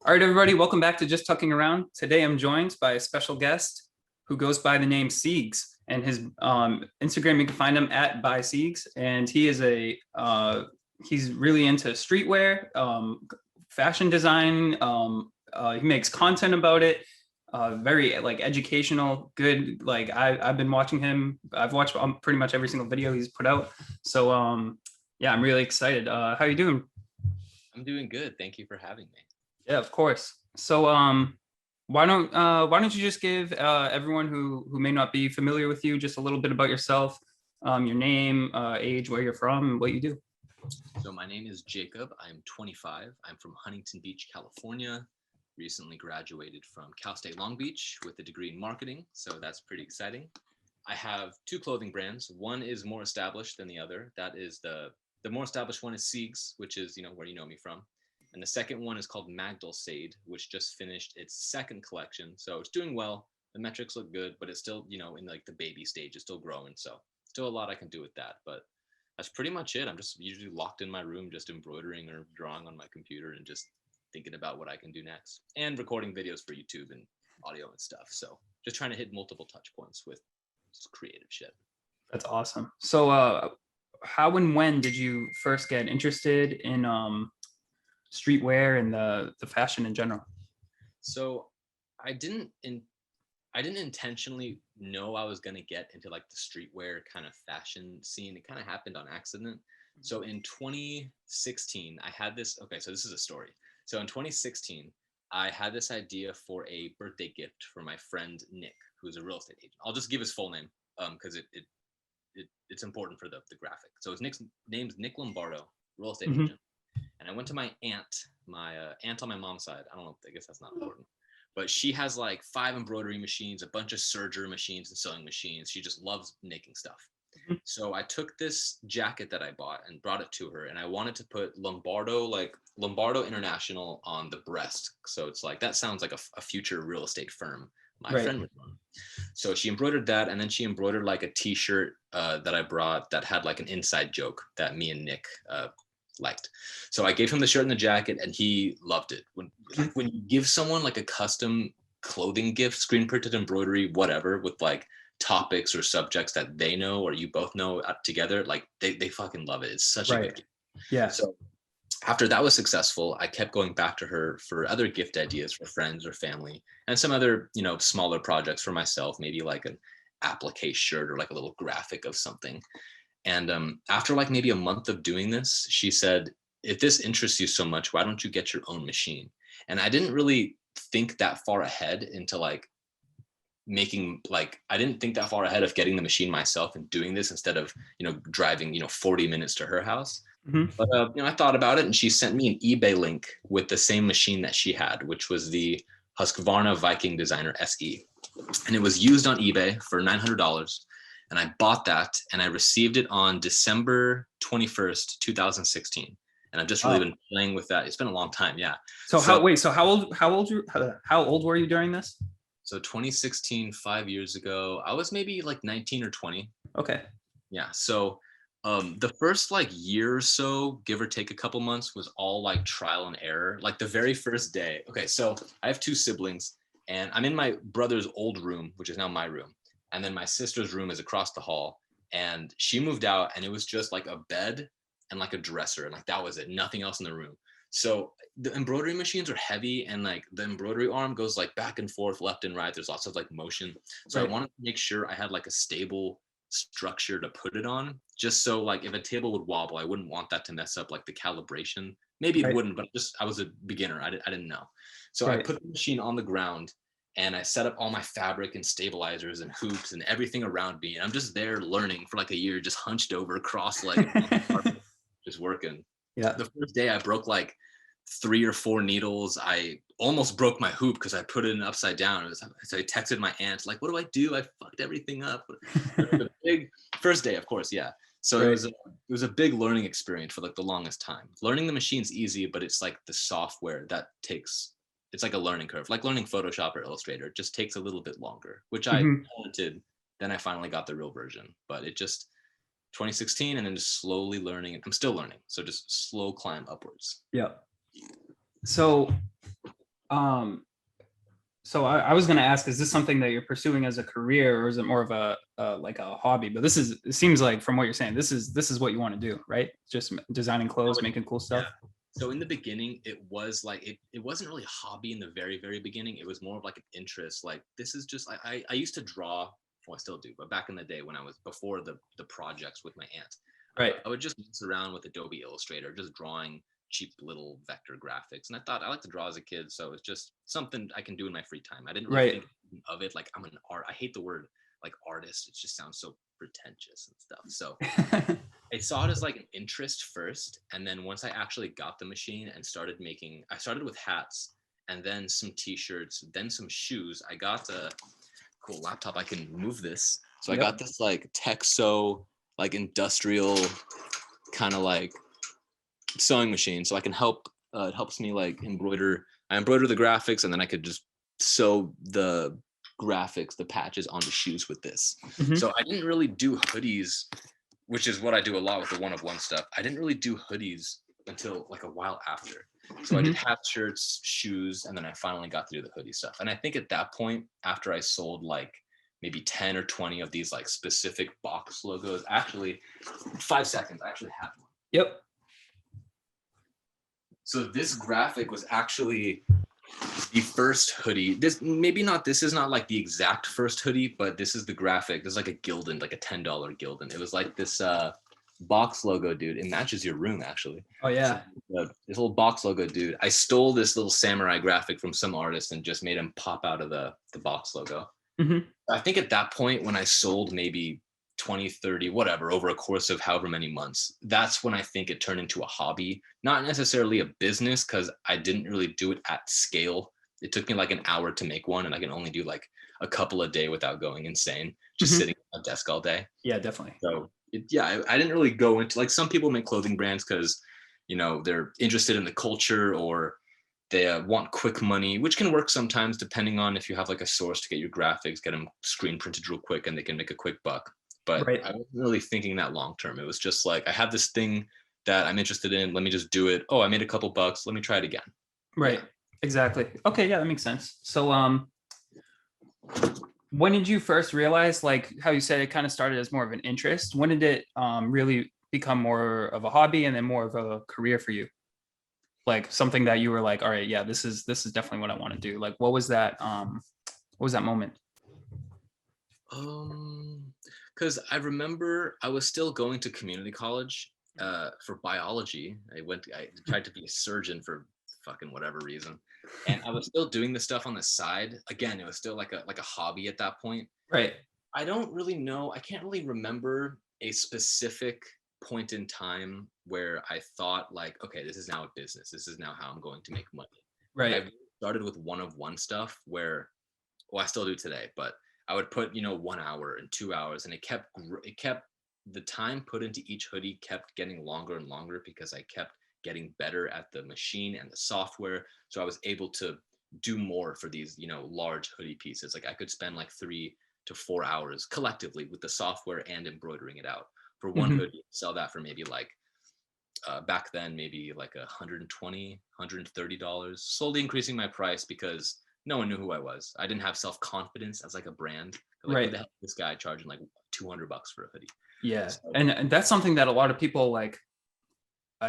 All right, everybody, welcome back to Just Tucking Around. Today I'm joined by a special guest who goes by the name Seaggs, and his Instagram, you can find him at by Seaggs, and he is he's really into streetwear, fashion design. He makes content about it, very like educational, good. Like I've been watching him. I've watched pretty much every single video he's put out. So yeah, I'm really excited. How you doing? I'm doing good. Thank you for having me. Yeah, of course. So why don't you just give everyone who may not be familiar with you just a little bit about yourself, your name, age, where you're from, and what you do. So my name is Jacob. I'm 25. I'm from Huntington Beach, California. Recently graduated from Cal State Long Beach with a degree in marketing, so that's pretty exciting. I have two clothing brands. One is more established than the other. That is the more established one is Seaggs, which is where you know me from. And the second one is called Magdalene, which just finished its second collection. So it's doing well. The metrics look good, but it's still, in like the baby stage. It's still growing. So still a lot I can do with that. But that's pretty much it. I'm just usually locked in my room, just embroidering or drawing on my computer and just thinking about what I can do next. And recording videos for YouTube and audio and stuff. So just trying to hit multiple touch points with creative shit. That's awesome. So how and when did you first get interested in streetwear and the fashion in general? So I didn't intentionally know I was going to get into like the streetwear kind of fashion scene. It kind of happened on accident. So in 2016, I had this. Okay, so this is a story. So in 2016, I had this idea for a birthday gift for my friend Nick, who's a real estate agent. I'll just give his full name because it's important for the graphic. So his name's Nick Lombardo, real estate agent. And I went to my aunt on my mom's side. I don't know. I guess that's not important. But she has like 5 embroidery machines, a bunch of serger machines and sewing machines. She just loves making stuff. So I took this jacket that I bought and brought it to her. And I wanted to put Lombardo International on the breast. So it's like, that sounds like a future real estate firm my friend would run. So she embroidered that. And then she embroidered like a t-shirt that I brought that had like an inside joke that me and Nick liked. So I gave him the shirt and the jacket and he loved it. When you give someone like a custom clothing gift, screen printed embroidery, whatever, with like topics or subjects that they know or you both know together, like they fucking love it. It's such a good gift. Yeah. So after that was successful, I kept going back to her for other gift ideas for friends or family and some other, smaller projects for myself, maybe like an applique shirt or like a little graphic of something. And after like maybe a month of doing this, she said, if this interests you so much, why don't you get your own machine? And I didn't really think that far ahead into like I didn't think that far ahead of getting the machine myself and doing this instead of, driving, 40 minutes to her house. But, I thought about it and she sent me an eBay link with the same machine that she had, which was the Husqvarna Viking Designer SE. And it was used on eBay for $900. And I bought that and I received it on December 21st, 2016. And I've just really been playing with that. It's been a long time. Yeah. So how old were you during this? So 2016, 5 years ago, I was maybe like 19 or 20. Okay. Yeah. So the first like year or so, give or take a couple months, was all like trial and error. Like the very first day. Okay. So I have 2 siblings and I'm in my brother's old room, which is now my room. And then my sister's room is across the hall and she moved out and it was just like a bed and like a dresser. And like, that was it. Nothing else in the room. So the embroidery machines are heavy and like the embroidery arm goes like back and forth, left and right. There's lots of like motion. So I wanted to make sure I had like a stable structure to put it on, just so like if a table would wobble, I wouldn't want that to mess up like the calibration. Maybe it wouldn't, but I was a beginner. I didn't know. So I put the machine on the ground and I set up all my fabric and stabilizers and hoops and everything around me. And I'm just there learning for like a year, just hunched over, cross-legged, just working. Yeah. The first day I broke like 3 or 4 needles. I almost broke my hoop because I put it in upside down. So I texted my aunt, like, what do I do? I fucked everything up. The big first day, of course. Yeah. So it was a big learning experience for like the longest time. Learning the machine's easy, but it's like the software that it's like a learning curve, like learning Photoshop or Illustrator. It just takes a little bit longer, which I wanted. Then I finally got the real version, but it just 2016 and then just slowly learning. I'm still learning. So just slow climb upwards. Yeah. So Um, so I was going to ask, is this something that you're pursuing as a career, or is it more of a like a hobby? But it seems like from what you're saying, this is what you want to do, right? Just designing clothes, making cool Yeah. stuff. So in the beginning, it was like it wasn't really a hobby in the very, very beginning. It was more of like an interest. Like this is just I used to draw, well, I still do, but back in the day when I was before the projects with my aunt, Right. I would just mess around with Adobe Illustrator, just drawing cheap little vector graphics. And I thought I like to draw as a kid, so it's just something I can do in my free time. I didn't really Right. think of it like I'm an art. I hate the word like artist. It just sounds so pretentious and stuff. So I saw it as like an interest first, and then once I actually got the machine and started making, I started with hats, and then some t-shirts, then some shoes. I got a cool laptop. I can move this. So I Yep. got this like Texo, like industrial kind of like sewing machine. So I can help. It helps me like embroider. I embroider the graphics, and then I could just sew the graphics, the patches onto shoes with this. Mhm. So I didn't really do hoodies, which is what I do a lot with the one of one stuff. I didn't really do hoodies until like a while after. So I did hat shirts, shoes, and then I finally got to do the hoodie stuff. And I think at that point, after I sold like maybe 10 or 20 of these like specific box logos, actually 5 seconds, I actually have one. Yep. So this graphic was actually the first hoodie. This is not like the exact first hoodie, but this is the graphic. There's like a Gildan, like a $10 Gildan. It was like this box logo, dude. It matches your room actually. Oh yeah. So, this little box logo, dude. I stole this little samurai graphic from some artist and just made him pop out of the box logo. Mm-hmm. I think at that point when I sold maybe 20, 30, whatever, over a course of however many months, that's when I think it turned into a hobby, not necessarily a business, because I didn't really do it at scale. It took me like an hour to make one, and I can only do like a couple a day without going insane, just sitting at a desk all day. Yeah, definitely. So I didn't really go into, like, some people make clothing brands because, they're interested in the culture, or they want quick money, which can work sometimes depending on if you have like a source to get your graphics, get them screen printed real quick, and they can make a quick buck. But Right. I wasn't really thinking that long term. It was just like, I have this thing that I'm interested in. Let me just do it. Oh, I made a couple bucks. Let me try it again. Right. Yeah. Exactly. Okay. Yeah, that makes sense. So, when did you first realize, like how you said, it kind of started as more of an interest? When did it really become more of a hobby and then more of a career for you? Like something that you were like, all right, yeah, this is definitely what I want to do. Like, what was that? What was that moment? Because I remember I was still going to community college for biology. I tried to be a surgeon for fucking whatever reason, and I was still doing the stuff on the side. Again, it was still like a hobby at that point. Right. I don't really know. I can't really remember a specific point in time where I thought like, okay, this is now a business. This is now how I'm going to make money. Right. I started with one of one stuff where, well, I still do today, but I would put 1 hour and 2 hours, and it kept the time put into each hoodie kept getting longer and longer because I kept getting better at the machine and the software. So I was able to do more for these large hoodie pieces. Like I could spend like 3 to 4 hours collectively with the software and embroidering it out for one hoodie. Sell that for maybe like back then maybe like $120, $130, slowly increasing my price because no one knew who I was. I didn't have self-confidence as like a brand. Like, Right. who the hell is this guy charging like $200 for a hoodie? Yeah. So, And that's something that a lot of people like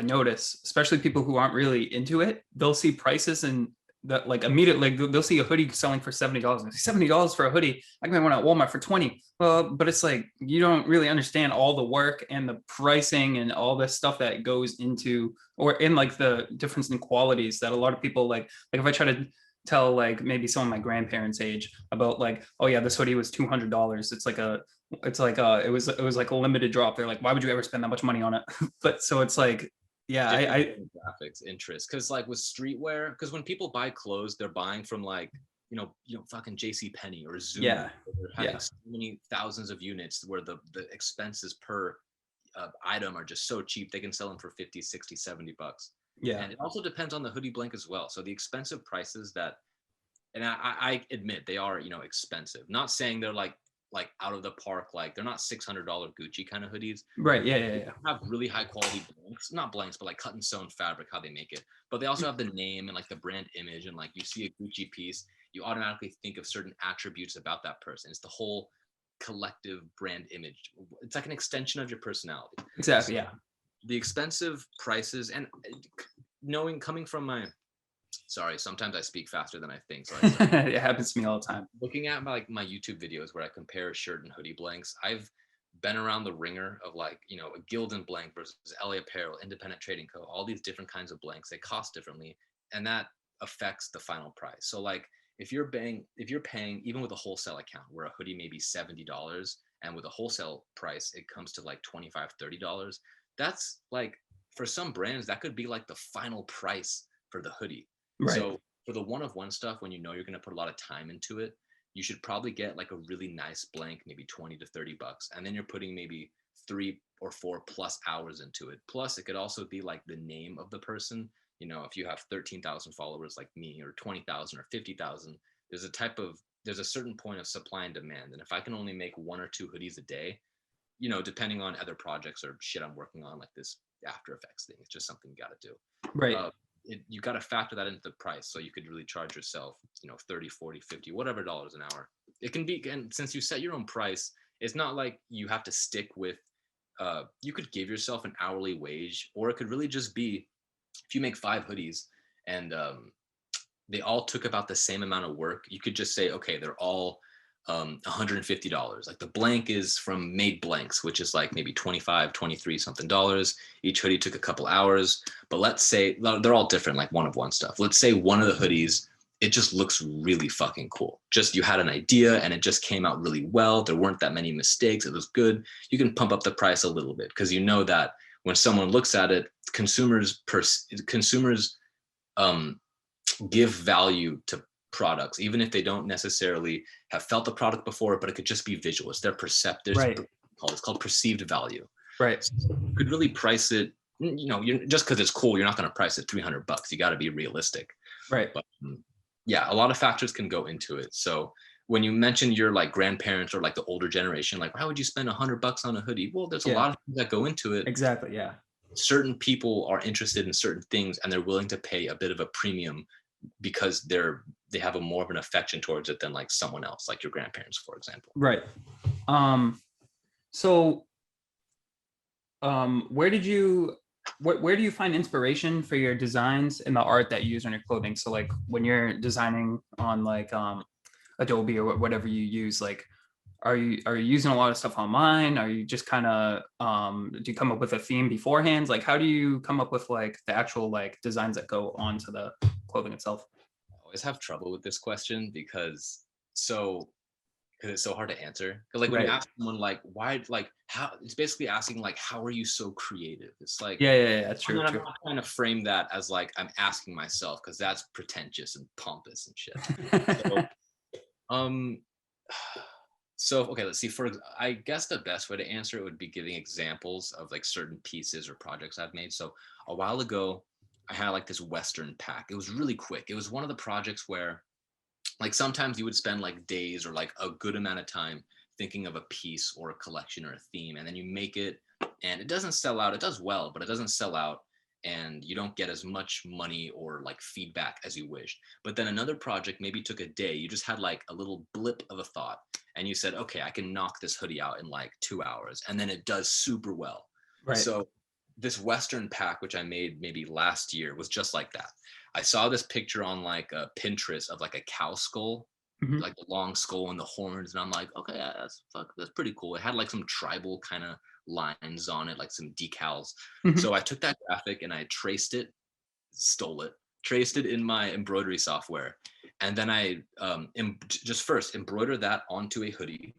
notice, especially people who aren't really into it. They'll see prices and that like immediately, like they'll see a hoodie selling for $70. And $70 for a hoodie, I can buy one at Walmart for 20. Well, but it's like you don't really understand all the work and the pricing and all this stuff that goes into, or in like the difference in qualities that a lot of people like if I try to tell like maybe some of my grandparents' age about like, oh yeah, this hoodie was $200. It was like a limited drop. They're like, why would you ever spend that much money on it? But so it's like, yeah, I graphics interest, because like with streetwear, because when people buy clothes, they're buying from like fucking JC Penney or Zoom. Yeah. They're having so many thousands of units where the expenses per item are just so cheap, they can sell them for 50, 60, $70. Yeah. And it also depends on the hoodie blank as well. So the expensive prices that, and I admit they are expensive, not saying they're like like out of the park, like they're not $600 Gucci kind of hoodies. Right. Yeah. They have really high quality blanks, not blanks, but like cut and sewn fabric, how they make it. But they also have the name and like the brand image, and like you see a Gucci piece, you automatically think of certain attributes about that person. It's the whole collective brand image. It's like an extension of your personality. Exactly. Yeah. The expensive prices, and coming from my, sorry, sometimes I speak faster than I think. So It happens to me all the time. looking at my YouTube videos where I compare shirt and hoodie blanks, I've been around the ringer of like, a Gildan blank versus LA Apparel, Independent Trading Co. All these different kinds of blanks, they cost differently, and that affects the final price. So like if you're paying even with a wholesale account where a hoodie may be $70, and with a wholesale price it comes to like $25-$30, that's like, for some brands that could be like the final price for the hoodie. Right. So for the one-of-one stuff, when you're going to put a lot of time into it, you should probably get like a really nice blank, maybe $20 to $30, and then you're putting maybe 3 or 4 plus hours into it. Plus it could also be like the name of the person. If you have 13,000 followers like me, or 20,000 or 50,000, there's a certain point of supply and demand. And if I can only make 1 or 2 hoodies a day, depending on other projects or shit I'm working on, like this After Effects thing, it's just something you got to do. Right. You got to factor that into the price. So you could really charge yourself, 30, 40, 50, whatever dollars an hour. It can be, and since you set your own price, it's not like you have to stick with, you could give yourself an hourly wage, or it could really just be, if you make 5 hoodies and they all took about the same amount of work, you could just say, okay, they're all $150. Like the blank is from Made Blanks, which is like maybe 25, 23 something dollars. Each hoodie took a couple hours, but let's say they're all different, like one-of-one stuff. Let's say one of the hoodies, it just looks really fucking cool. Just you had an idea and it just came out really well. There weren't that many mistakes. It was good. You can pump up the price a little bit, because that when someone looks at it, consumers give value to products, even if they don't necessarily have felt the product before, but it could just be visual. It's their perceptive. Right. It's called perceived value. Right. So you could really price it. You're just because it's cool, you're not going to price it $300. You got to be realistic. Right. But yeah, a lot of factors can go into it. So when you mention your like grandparents or like the older generation, like why would you spend $100 on a hoodie? Well, there's a lot of things that go into it. Exactly. Yeah. Certain people are interested in certain things and they're willing to pay a bit of a premium because they have a more of an affection towards it than like someone else, like your grandparents, for example. Right. So where do you find inspiration for your designs and the art that you use on your clothing? So like when you're designing on like Adobe or whatever you use, like are you using a lot of stuff online? Are you just kind of do you come up with a theme beforehand? Like how do you come up with like the actual like designs that go onto the clothing itself? I always have trouble with this question because it's so hard to answer. Because like when you ask someone like why, like how, it's basically asking like how are you so creative? It's like yeah, that's true. I'm not trying to frame that as like I'm asking myself, because that's pretentious and pompous and shit. So okay, let's see. I guess the best way to answer it would be giving examples of like certain pieces or projects I've made. So a while ago, I had like this Western pack. It was really quick. It was one of the projects where like sometimes you would spend like days or like a good amount of time thinking of a piece or a collection or a theme, and then you make it and it doesn't sell out. It does well, but it doesn't sell out, and you don't get as much money or like feedback as you wished. But then another project maybe took a day. You just had like a little blip of a thought and you said, okay, I can knock this hoodie out in like 2 hours, and then it does super well. Right. So this Western pack, which I made maybe last year, was just like that. I saw this picture on like a Pinterest of like a cow skull, like the long skull and the horns. And I'm like, okay, that's pretty cool. It had like some tribal kind of lines on it, like some decals. So I took that graphic and I traced it in my embroidery software. And then I just first embroider that onto a hoodie.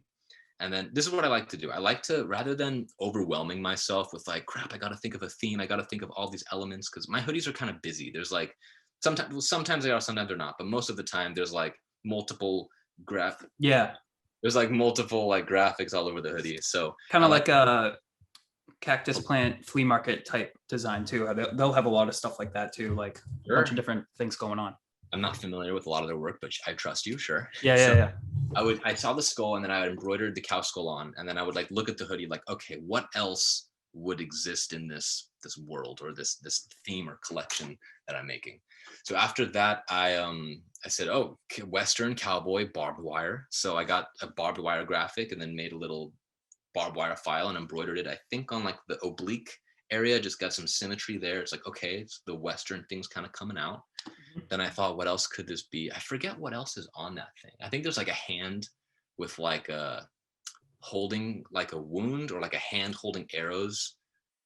And then this is what I like to do. I like to, rather than overwhelming myself with like, crap, I got to think of a theme. I got to think of all these elements, because my hoodies are kind of busy. There's like, sometimes they are, sometimes they're not. But most of the time there's like multiple there's like multiple like graphics all over the hoodie. So kind of like a cactus plant flea market type design too. They'll have a lot of stuff like that too, like a bunch of different things going on. I'm not familiar with a lot of their work, but I trust you. Sure. Yeah. I saw the skull, and then I would embroider the cow skull on, and then I would like look at the hoodie like, okay, what else would exist in this world, or this theme or collection that I'm making? So after that, I said, oh, Western cowboy barbed wire. So I got a barbed wire graphic and then made a little barbed wire file and embroidered it, I think, on like the oblique area, just got some symmetry there. It's like, okay, it's the Western things kind of coming out. Then I thought, what else could this be? I forget what else is on that thing. I think there's like a hand with like a holding like a wound, or like a hand holding arrows.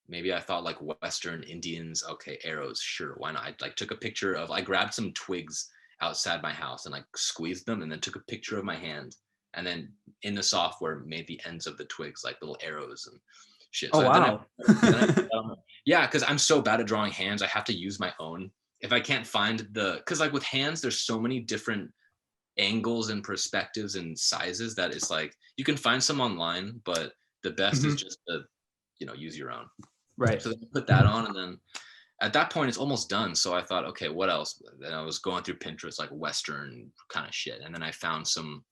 Maybe I thought like Western Indians. Okay, arrows, sure, why not? I like took a picture of, I grabbed some twigs outside my house and like squeezed them, and then took a picture of my hand, and then in the software made the ends of the twigs like little arrows and shit. Oh So wow. yeah, because I'm so bad at drawing hands, I have to use my own. If I can't find because like with hands, there's so many different angles and perspectives and sizes that it's like you can find some online, but the best is Mhm. just to use your own. Right. So then I put that on, and then at that point it's almost done. So I thought, okay, what else? Then I was going through Pinterest, like Western kind of shit, and then I found some.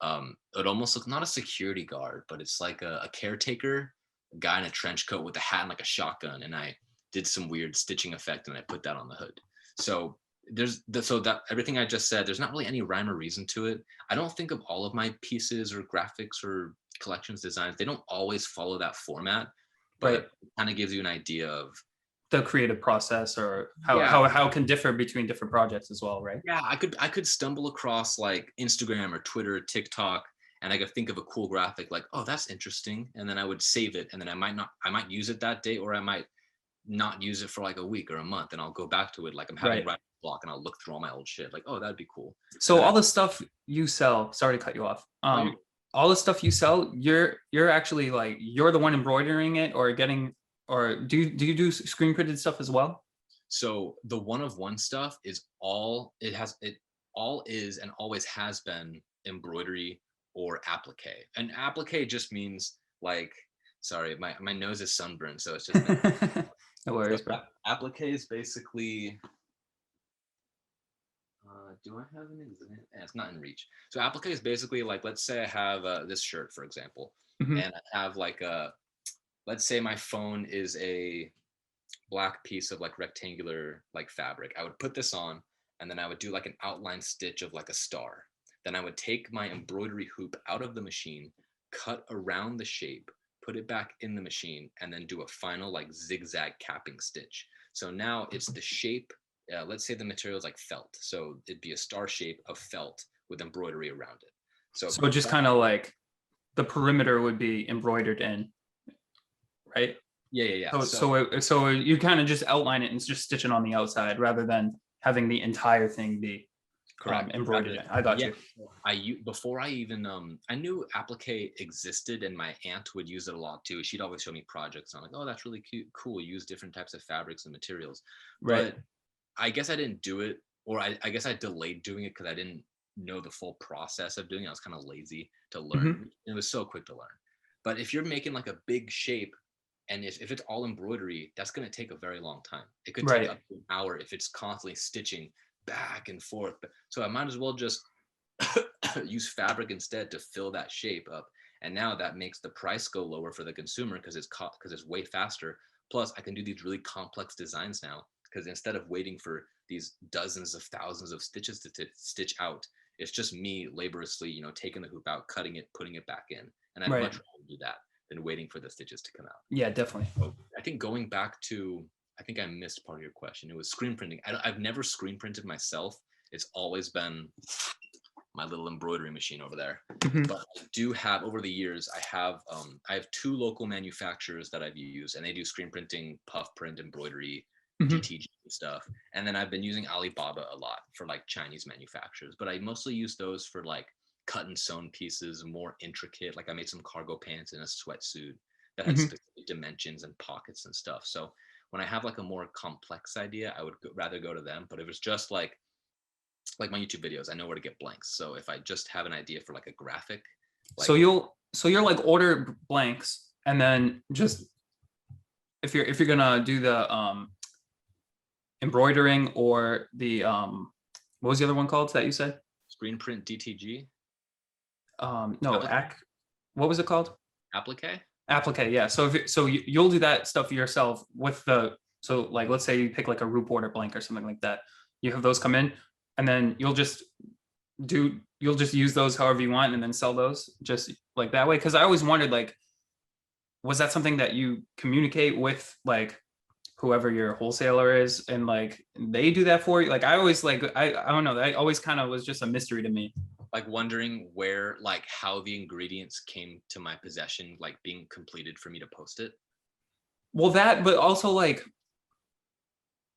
It almost looks not a security guard, but it's like a caretaker, a guy in a trench coat with a hat and like a shotgun, and I did some weird stitching effect, and I put that on the hood. So so that everything I just said, there's not really any rhyme or reason to it. I don't think of all of my pieces or graphics or collections designs, they don't always follow that format, Right. but it kind of gives you an idea of The creative process, or how yeah, how it can differ between different projects as well, right? yeah, I could stumble across like Instagram or Twitter or TikTok, and I could think of a cool graphic like, oh, that's interesting, and then I would save it, and then I might use it that day, or I might not use it for like a week or a month, and I'll go back to it like I'm having Right. writer's block, and I'll look through all my old shit like, oh, that'd be cool. And So then all the stuff you sell, sorry to cut you off. I All the stuff you sell, you're actually like you're the one embroidering it or getting, or do you do screen printed stuff as well? So the one of one stuff is all it all is and always has been embroidery or applique. And applique just means like, sorry, my nose is sunburned, so it's just No so worries, bro. applique is basically do I have an example? Yeah, it's not in reach. So applique is basically like, let's say I have this shirt, for example, Mhm. and I have like let's say my phone is a black piece of like rectangular like fabric. I would put this on, and then I would do like an outline stitch of like a star. Then I would take my embroidery hoop out of the machine, cut around the shape, put it back in the machine, and then do a final like zigzag capping stitch. So now it's the shape. Let's say the material is like felt. So it'd be a star shape of felt with embroidery around it. So So just kind of like the perimeter would be embroidered in, right? yeah. So you kind of just outline it and just stitch it on the outside rather than having the entire thing be Correct. embroidered in. I got Yeah. you. Before I even I knew applique existed, and my aunt would use it a lot too. She'd always show me projects. And I'm like, oh, that's really cute, cool. Use different types of fabrics and materials. Right. But I guess I didn't do it, or I guess I delayed doing it because I didn't know the full process of doing it. I was kind of lazy to learn. Mhm. It was so quick to learn. But if you're making like a big shape, and if it's all embroidery, that's going to take a very long time. It could take Right. up to an hour if it's constantly stitching back and forth. So I might as well just use fabric instead to fill that shape up. And now that makes the price go lower for the consumer because it's way faster. Plus, I can do these really complex designs now because instead of waiting for these dozens of thousands of stitches to stitch out, it's just me laboriously, taking the hoop out, cutting it, putting it back in. And I'd much Right. rather do that than waiting for the stitches to come out. Yeah, definitely. So I think going back to, I think I missed part of your question. It was screen printing. I've never screen printed myself. It's always been my little embroidery machine over there. Mhm. But I do have, over the years, I have two local manufacturers that I've used, and they do screen printing, puff print, embroidery, Mhm. DTG stuff. And then I've been using Alibaba a lot for like Chinese manufacturers, but I mostly use those for like cut and sewn pieces, more intricate. Like I made some cargo pants and a sweatsuit that had Mhm. specific dimensions and pockets and stuff. So when I have like a more complex idea, I would rather go to them. But if it's just like my YouTube videos, I know where to get blanks. So if I just have an idea for like a graphic, So like you're like order blanks, and then just if you're gonna do the embroidering or the what was the other one called that you said? screen print DTG. no, what was it called? Applique? Applique, yeah. So you'll do that stuff yourself with the, so like let's say you pick like a root border blank or something like that. You have those come in, and then you'll just use those however you want and then sell those just like that way. Because I always wondered, like, was that something that you communicate with like whoever your wholesaler is, and like they do that for you? Like I always like I don't know, that always kind of was just a mystery to me. Like wondering where, like how the ingredients came to my possession, like being completed for me to post it. Well, that, but also like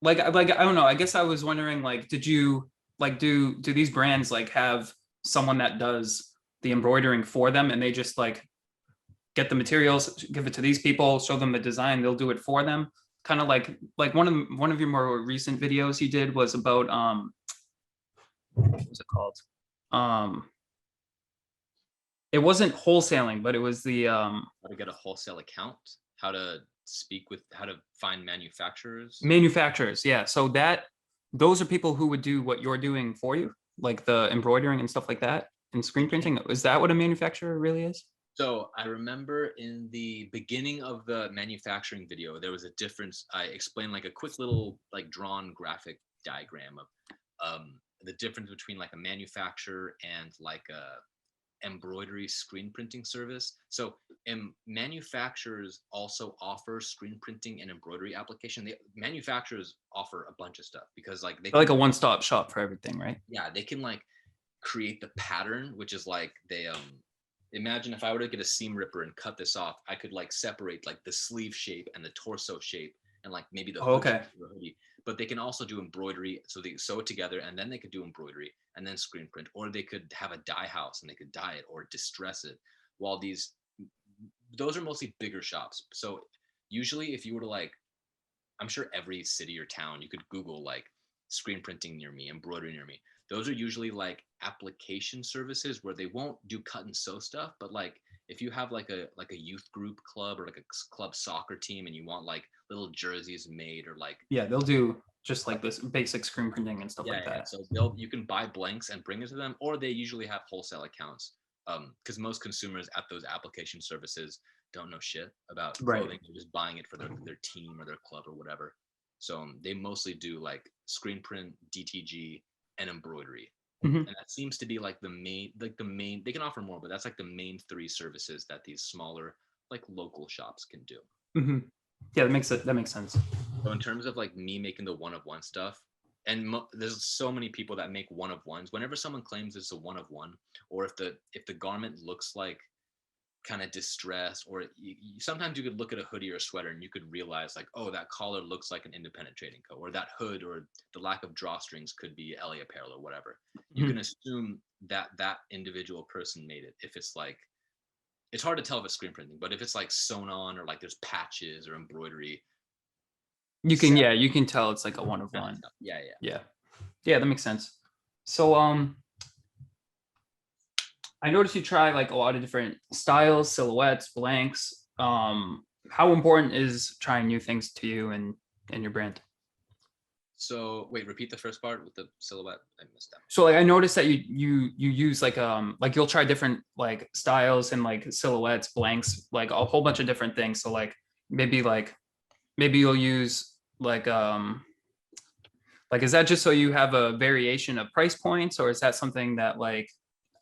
I don't know, I guess I was wondering, like, did you like do these brands like have someone that does the embroidering for them, and they just like get the materials, give it to these people, show them the design, they'll do it for them? Kind of like one of your more recent videos you did was about what was it called? um it wasn't wholesaling, but it was the How to get a wholesale account, how to speak with, how to find manufacturers. manufacturers. Yeah, so that, those are people who would do what you're doing for you, like the embroidering and stuff like that, and screen printing. Is that what a manufacturer really is? So I remember in the beginning of the manufacturing video, there was a difference. I explained like a quick little like drawn graphic diagram of the difference between like a manufacturer and like a embroidery screen printing service. So manufacturers also offer screen printing and embroidery application. Manufacturers offer a bunch of stuff because like they They're like can, a one-stop shop for everything, right? yeah, they can like create the pattern, which is like they imagine if I were to get a seam ripper and cut this off, I could like separate like the sleeve shape and the torso shape and like maybe the Oh, hood okay. shape of the hoodie. But they can also do embroidery, so they sew it together and then they could do embroidery and then screen print, or they could have a dye house and they could dye it or distress it. While those are mostly bigger shops. So usually if you were to like, I'm sure every city or town you could Google like screen printing near me, embroidery near me. Those are usually like application services where they won't do cut and sew stuff, but like if you have like a youth group club or like a club soccer team and you want like little jerseys made or like, Yeah, they'll do just like this basic screen printing and stuff like yeah. that. So you can buy blanks and bring it to them, or they usually have wholesale accounts. Because most consumers at those application services don't know shit about Right. clothing. They're just buying it for their team or their club or whatever. So they mostly do like screen print, DTG, and embroidery. Mhm. And that seems to be like the main. They can offer more, but that's like the main three services that these smaller like local shops can do. Mhm. Yeah, that makes sense. So in terms of like me making the one of one stuff, and there's so many people that make one of ones. Whenever someone claims it's a one of one, or if the garment looks like kind of distressed, or sometimes you could look at a hoodie or a sweater and you could realize like, oh, that collar looks like an independent trading co, or that hood or the lack of drawstrings could be LA Apparel or whatever. You can assume that that individual person made it. If it's like, it's hard to tell if it's screen printing, but if it's like sewn on or like there's patches or embroidery, You can, yeah, you can tell it's like a one of one. Yeah. Yeah, that makes sense. So I noticed you try like a lot of different styles, silhouettes, blanks. How important is trying new things to you and your brand? So wait, repeat the first part with the silhouette. I missed that. So like I noticed that you use like you'll try different like styles and like silhouettes, blanks, like a whole bunch of different things. So like maybe you'll use like, is that just so you have a variation of price points, or is that something that like,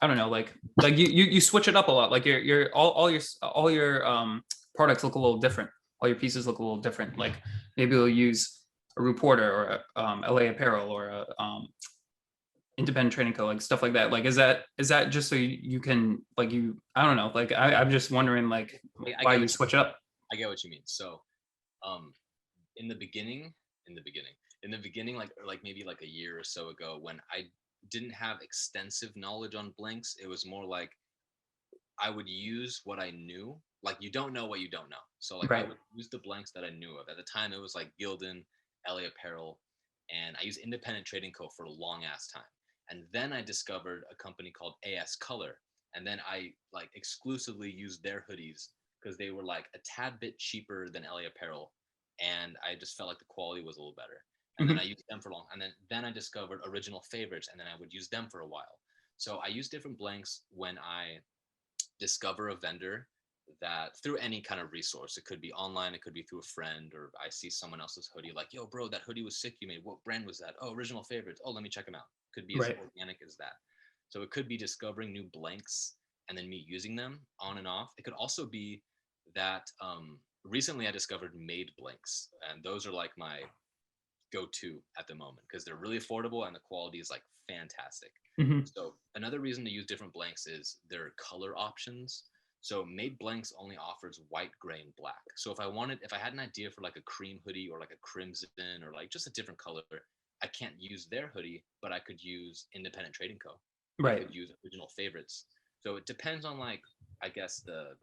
I don't know, like you switch it up a lot? Like your all your products look a little different. All your pieces look a little different. Like maybe you'll use a reporter or a LA Apparel or a independent trading co, like stuff like that. Like is that just so you can like I don't know, like I'm just wondering like why you switch it up. I get what you mean. So um in the beginning like maybe like a year or so ago, when I didn't have extensive knowledge on blanks, it was more like I would use what I knew. Like you don't know what you don't know, so like I Right. would use the blanks that I knew of. At the time it was like Gildan, LA Apparel, and I used Independent Trading Co for a long ass time. And then I discovered a company called AS Color, and then I like exclusively used their hoodies because they were like a tad bit cheaper than LA Apparel, and I just felt like the quality was a little better. And then I used them for long, and then I discovered Original Favorites, and then I would use them for a while. So I use different blanks when I discover a vendor that through any kind of resource. It could be online, it could be through a friend, or I see someone else's hoodie like, yo, bro, that hoodie was sick you made. What brand was that? Oh, Original Favorites. Oh, let me check them out. Could be as Right. organic as that. So it could be discovering new blanks and then me using them on and off. It could also be that recently I discovered made blanks, and those are like my go-to at the moment because they're really affordable and the quality is like fantastic. Hmm. So another reason to use different blanks is their color options. So made blanks only offers white, gray, and black. So if I had an idea for like a cream hoodie or like a crimson or like just a different color, I can't use their hoodie, but I could use Independent Trading Co. I Right. could use Original Favorites. So it depends on like I guess the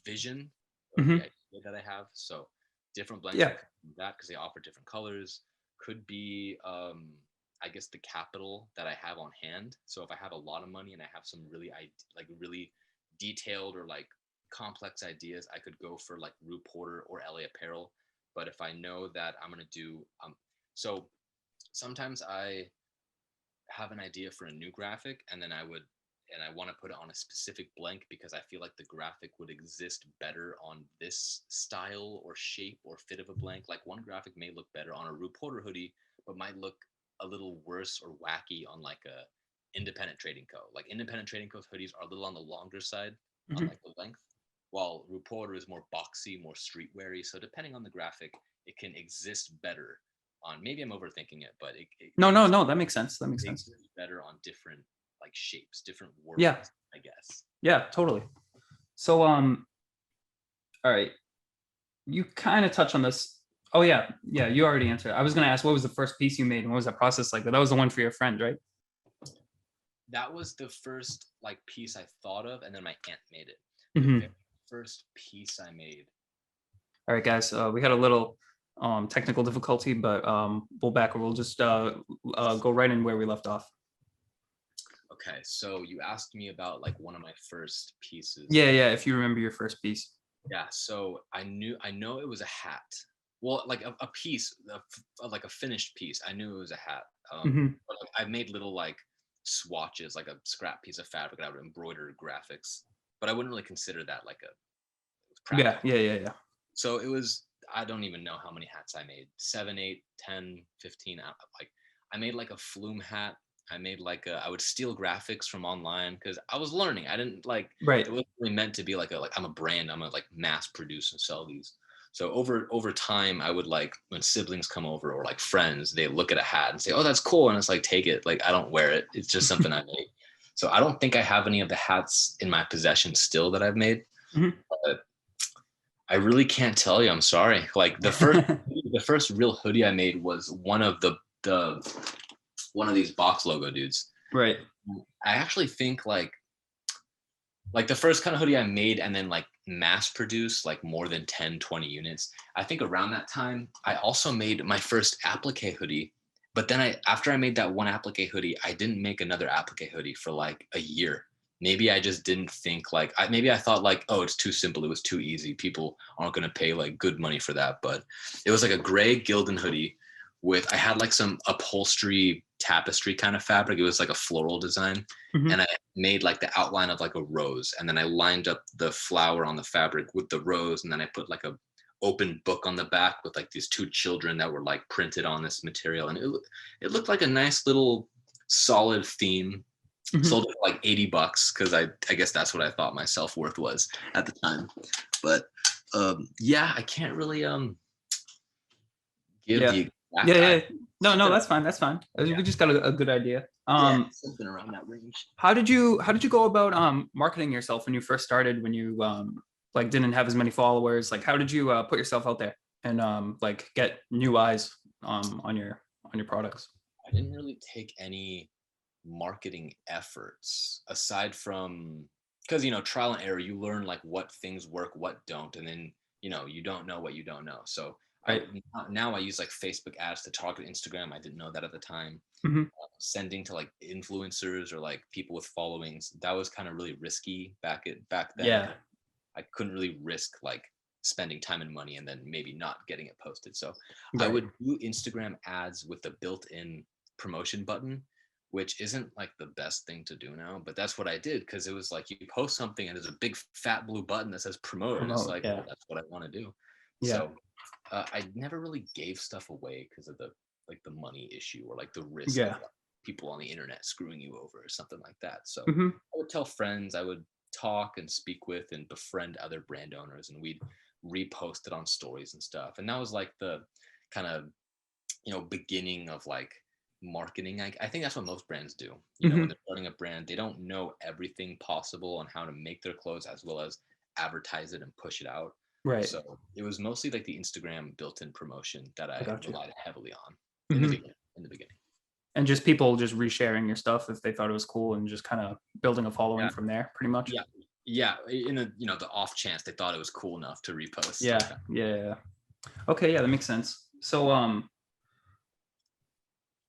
vision or the Hmm. idea that I have. So different blanks Yeah. could come from that because they offer different colors. Could be I guess the capital that I have on hand. So if I have a lot of money and I have some like really detailed or like complex ideas, I could go for like Rue Porter or LA Apparel. But if I know that I'm gonna do so sometimes I have an idea for a new graphic and I want to put it on a specific blank because I feel like the graphic would exist better on this style or shape or fit of a blank. Like one graphic may look better on a Rue Porter hoodie, but might look a little worse or wacky on like a Independent Trading Co. Like Independent Trading Co's hoodies are a little on the longer side on Hmm. like the length, while Rue Porter is more boxy, more streetweary. So depending on the graphic, it can exist better on. Maybe I'm overthinking it, but No, it no, can no. That makes sense. That makes sense. exist better on different like shapes, different Yeah. worlds, I guess. Yeah. Totally. So, all right. You kind of touched on this. Oh yeah, yeah. You already answered. I was gonna ask, what was the first piece you made, and what was that process like? But that was the one for your friend, right? That was the first like piece I thought of, and then my aunt made it. The very Hmm. first piece I made. All right, guys. We had a little technical difficulty, but we'll just go right in where we left off. Okay, so you asked me about like one of my first pieces. Yeah, yeah. If you remember your first piece. Yeah, so I know it was a hat. Well, like a piece, like a finished piece. I knew it was a hat. Hmm. But like, I made little like swatches, like a scrap piece of fabric, and I would embroider graphics. But I wouldn't really consider that like a Yeah, practical. yeah, yeah, yeah. So it was, I don't even know how many hats I made. 7, 8, 10, 15. Like I made like a flume hat. I made like I would steal graphics from online because I was learning. I didn't like Right. it wasn't really meant to be like I'm a brand. I'm gonna like mass produce and sell these. So over time, I would like when siblings come over or like friends, they look at a hat and say, "Oh, that's cool," and it's like, take it. Like I don't wear it. It's just something I made. So I don't think I have any of the hats in my possession still that I've made. Hmm. But I really can't tell you. I'm sorry. Like the first real hoodie I made was one of the one of these box logo dudes. Right. I actually think like the first kind of hoodie I made and then like mass produced like more than 10, 20 units. I think around that time I also made my first applique hoodie. But then after I made that one applique hoodie, I didn't make another applique hoodie for like a year. Maybe I just didn't think like maybe I thought like, oh, it's too simple, it was too easy, people aren't going to pay like good money for that. But it was like a gray Gildan hoodie with I had like some upholstery tapestry kind of fabric. It was like a floral design, Hmm. and I made like the outline of like a rose, and then I lined up the flower on the fabric with the rose, and then I put like a open book on the back with like these two children that were like printed on this material, and it looked like a nice little solid theme. Hmm. Sold it for like $80 because I guess that's what I thought my self-worth was at the time. But yeah, I can't really give Yeah. the Yeah, exact yeah. No, no, something. that's fine. That's fine. Yeah, We just got a good idea. yeah, something around that range. How did you go about marketing yourself when you first started, when you like didn't have as many followers? Like how did you put yourself out there and like get new eyes on your products? I didn't really take any marketing efforts aside from because trial and error. You learn like what things work, what don't, and then you don't know what you don't know. So I Right. now I use like Facebook ads to target Instagram. I didn't know that at the time. Hmm. Sending to like influencers or like people with followings, that was kind of really risky back then. Yeah. I couldn't really risk like spending time and money and then maybe not getting it posted. So I Right. would do Instagram ads with the built-in promotion button which isn't like the best thing to do now, but that's what I did because it was like you post something and there's a big fat blue button that says promote, and it's like, Yeah. well, that's what I want to do. Yeah. So I never really gave stuff away because of the money issue or like the risk Yeah. of like, people on the internet screwing you over or something like that. So Mhm. I would tell friends, I would talk and speak with and befriend other brand owners, and we'd repost it on stories and stuff. And that was like the kind of, beginning of like marketing. I think that's what most brands do. When Mhm. they're starting a brand, they don't know everything possible on how to make their clothes as well as advertise it and push it out. Right. So it was mostly like the Instagram built-in promotion that I got you. relied heavily on Mhm. in the beginning. And just people just resharing your stuff if they thought it was cool and just kind of building a following Yeah. from there, pretty much. Yeah. In the off chance they thought it was cool enough to repost. Yeah. Okay, yeah, that makes sense. So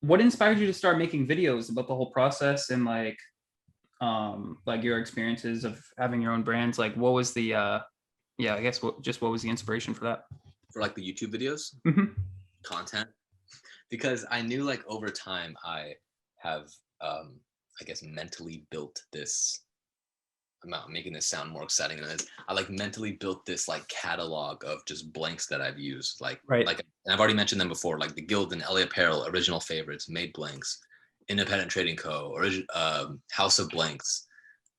what inspired you to start making videos about the whole process and like your experiences of having your own brands? Like what was the I guess what was the inspiration for that? For like the YouTube videos, content, because I knew like over time I have I guess mentally built this. I'm not making this sound more exciting than it is. I like mentally built this like catalog of just blanks that I've used. Like and I've already mentioned them before, like the Gildan, LA Apparel, Original Favorites, Made Blanks, Independent Trading Co., or House of Blanks.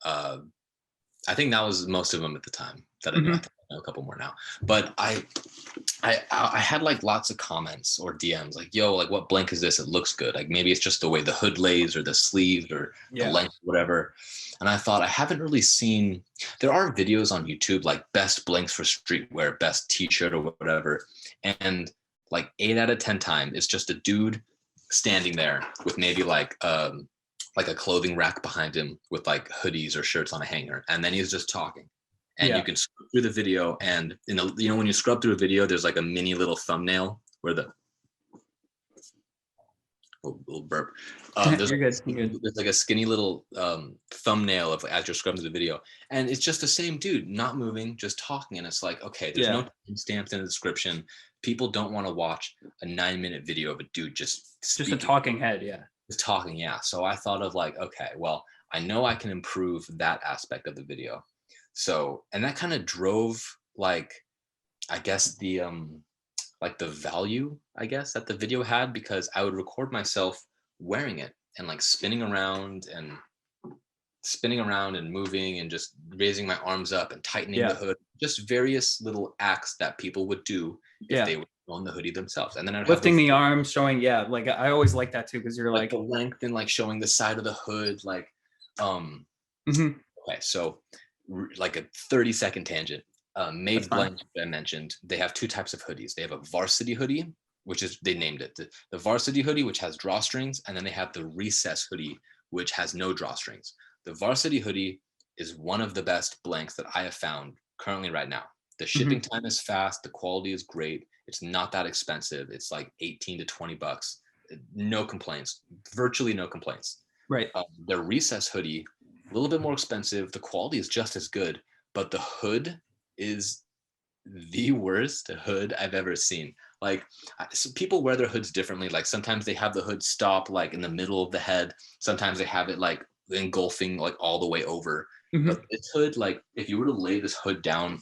I think that was most of them at the time that I knew. I think I know a couple more now. But I had like lots of comments or DMs like, yo, like what blank is this? It looks good. Like maybe it's just the way the hood lays or the sleeves or the length, whatever. And I thought I haven't really seen, there are videos on YouTube like best blanks for streetwear, best t-shirt or whatever. And like 8 out of 10 times, it's just a dude standing there with maybe like a clothing rack behind him with like hoodies or shirts on a hanger. And then he's just talking. And you can scrub through the video, and when you scrub through a video, there's like a mini little thumbnail where little burp. There's You're good. There's like a skinny little thumbnail of as you're scrubbing through the video, and it's just the same dude, not moving, just talking. And it's like, okay, there's no stamps in the description. People don't want to watch a 9-minute video of a dude just a talking head. Just talking. Yeah. So I thought of like, okay, well, I know I can improve that aspect of the video. So, and that kind of drove like, I guess the like the value, I guess, that the video had, because I would record myself wearing it and like spinning around and moving and just raising my arms up and tightening the hood, just various little acts that people would do if they were on the hoodie themselves. And then I'd lifting the arms, showing, like I always like that too, because you're like the length and like showing the side of the hood, like okay, so like a 30-second tangent. Made Blank, I mentioned, they have 2 types of hoodies. They have a varsity hoodie, which is, they named it the varsity hoodie, which has drawstrings, and then they have the recess hoodie, which has no drawstrings. The varsity hoodie is one of the best blanks that I have found currently right now. The shipping time is fast, the quality is great, it's not that expensive. It's like 18 to 20 bucks. No complaints, virtually no complaints. Right. The recess hoodie, a little bit more expensive, the quality is just as good, but the hood is the worst hood I've ever seen. Like, so people wear their hoods differently. Like sometimes they have the hood stop like in the middle of the head. Sometimes they have it like engulfing like all the way over. But this hood, like if you were to lay this hood down,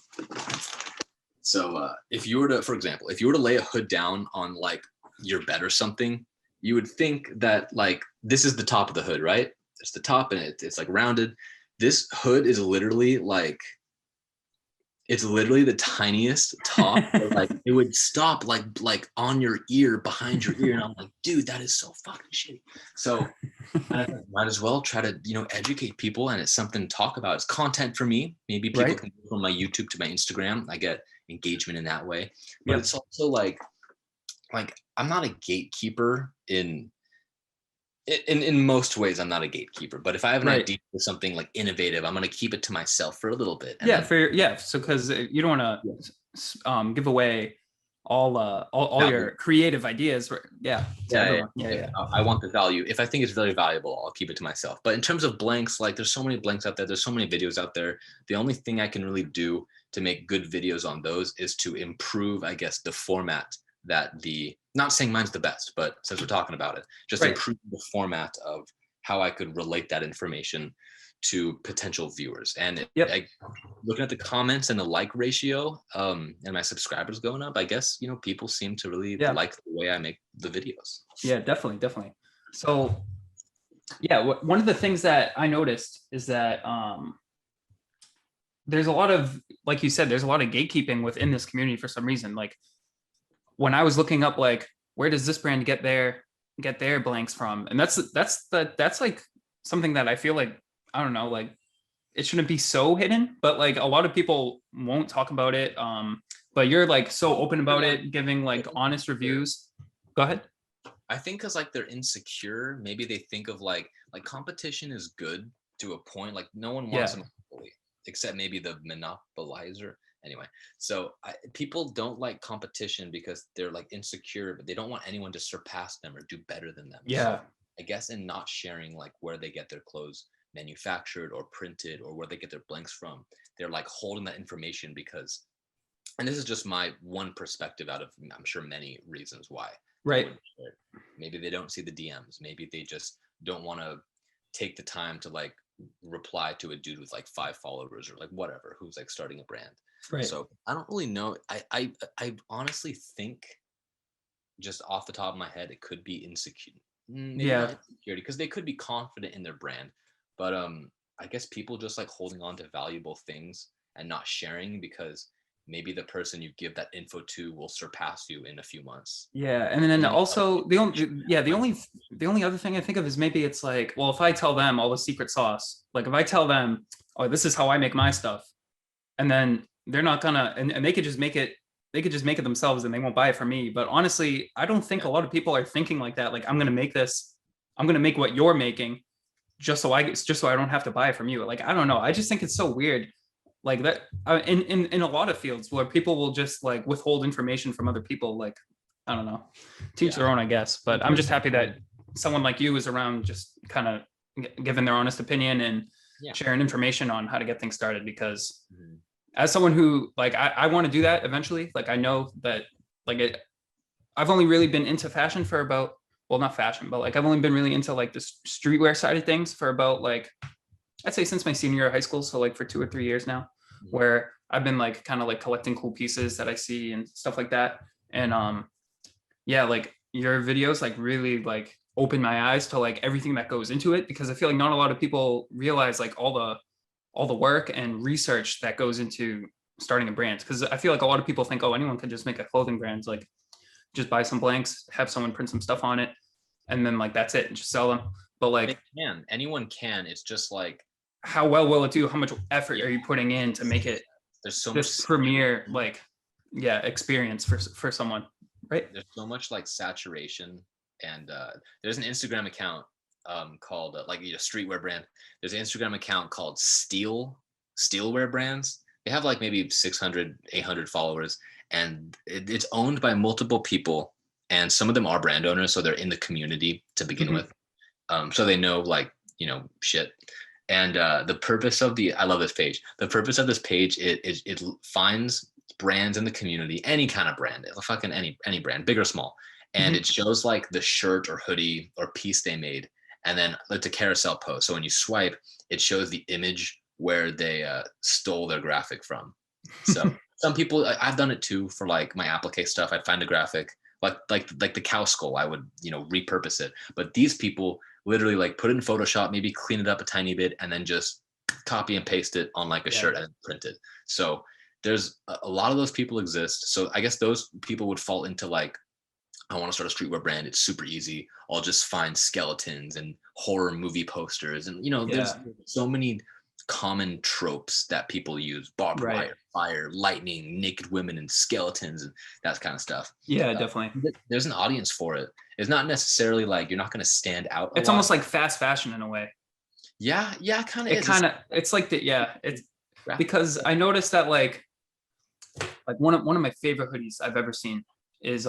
so if you were to, for example, if you were to lay a hood down on like your bed or something, you would think that like this is the top of the hood, right? It's the top and it's like rounded. This hood is literally like, it's literally the tiniest top. Like it would stop like on your ear, behind your ear, and I'm like, dude, that is so fucking shitty. So I might as well try to educate people, and it's something to talk about. It's content for me. Maybe people can go from my YouTube to my Instagram. I get engagement in that way, but it's also like I'm not a gatekeeper in most ways. I'm not a gatekeeper, but if I have an idea for something like innovative, I'm going to keep it to myself for a little bit. And so because you don't want to give away all your creative ideas. I want the value. If I think it's very valuable, I'll keep it to myself. But in terms of blanks, like there's so many blanks out there. There's so many videos out there. The only thing I can really do to make good videos on those is to improve, I guess, the format that not saying mine's the best, but since we're talking about it, just improve the format of how I could relate that information to potential viewers. And Yep. looking at the comments and the like ratio, and my subscribers going up, I guess, people seem to really Yeah. like the way I make the videos. Yeah, definitely. So yeah, one of the things that I noticed is that there's a lot of, like you said, there's a lot of gatekeeping within this community for some reason. Like when I was looking up, like, where does this brand get their blanks from? And that's like something that I feel like, I don't know, like it shouldn't be so hidden, but like a lot of people won't talk about it. But you're like so open about it, giving like honest reviews. Go ahead. I think because like they're insecure, maybe they think of like competition is good to a point. Like no one wants a monopoly except maybe the monopolizer. Anyway, so people don't like competition because they're like insecure, but they don't want anyone to surpass them or do better than them. Yeah. So I guess in not sharing like where they get their clothes manufactured or printed or where they get their blanks from, they're like holding that information because, and this is just my one perspective out of, I'm sure, many reasons why. Right. Maybe they don't see the DMs. Maybe they just don't want to take the time to like reply to a dude with like 5 followers or like whatever, who's like starting a brand. Right. So I don't really know. I honestly think, just off the top of my head, it could be insecure. Maybe not insecurity, because they could be confident in their brand, but I guess people just like holding on to valuable things and not sharing because maybe the person you give that info to will surpass you in a few months. Yeah, and then also the only other thing I think of is maybe it's like, well, if I tell them all the secret sauce, like if I tell them, oh, this is how I make my stuff, and then they're not gonna, and they could just make it themselves and they won't buy it from me. But honestly, I don't think a lot of people are thinking like that. Like, I'm gonna make what you're making just so I don't have to buy it from you. Like, I don't know. I just think it's so weird. Like that in a lot of fields where people will just like withhold information from other people. Like, I don't know, teach their own, I guess. But I'm just happy that someone like you is around, just kind of giving their honest opinion and sharing information on how to get things started. Because as someone who like, I want to do that eventually. Like, I know that like I've only really been into fashion for about, well, not fashion, but like I've only been really into like the streetwear side of things for about, like, I'd say since my senior year of high school. So like for 2 or 3 years now, where I've been like kind of like collecting cool pieces that I see and stuff like that. And yeah, like your videos like really like open my eyes to like everything that goes into it, because I feel like not a lot of people realize like all the work and research that goes into starting a brand. Because I feel like a lot of people think, oh, anyone can just make a clothing brand, like just buy some blanks, have someone print some stuff on it, and then like that's it, and just sell them. But like, anyone can. It's just like, how well will it do? How much effort are you putting in to make it there's so this much premiere like experience for someone, right? There's so much like saturation, and there's an Instagram account called like streetwear brand. There's an Instagram account called Steelwear Brands. They have like maybe 600 800 followers, and it's owned by multiple people, and some of them are brand owners, so they're in the community to begin with, so they know like shit. And the purpose of I love this page. The purpose of this page, it finds brands in the community, any kind of brand, fucking any brand, big or small, and it shows like the shirt or hoodie or piece they made, and then it's a carousel post. So when you swipe, it shows the image where they stole their graphic from. So some people, I've done it too for like my applique stuff. I'd find a graphic like the cow skull. I would repurpose it, but these people literally like put it in Photoshop, maybe clean it up a tiny bit, and then just copy and paste it on like a shirt and print it. So there's a lot of those people exist. So I guess those people would fall into like, I want to start a streetwear brand. It's super easy. I'll just find skeletons and horror movie posters. And, there's so many common tropes that people use: barbed wire, fire, lightning, naked women, and skeletons, and that kind of stuff. Yeah, definitely. There's an audience for it. It's not necessarily like you're not going to stand out. It's almost like fast fashion in a way. Yeah, kind of. It's like that. Yeah, it's because I noticed that like one of my favorite hoodies I've ever seen is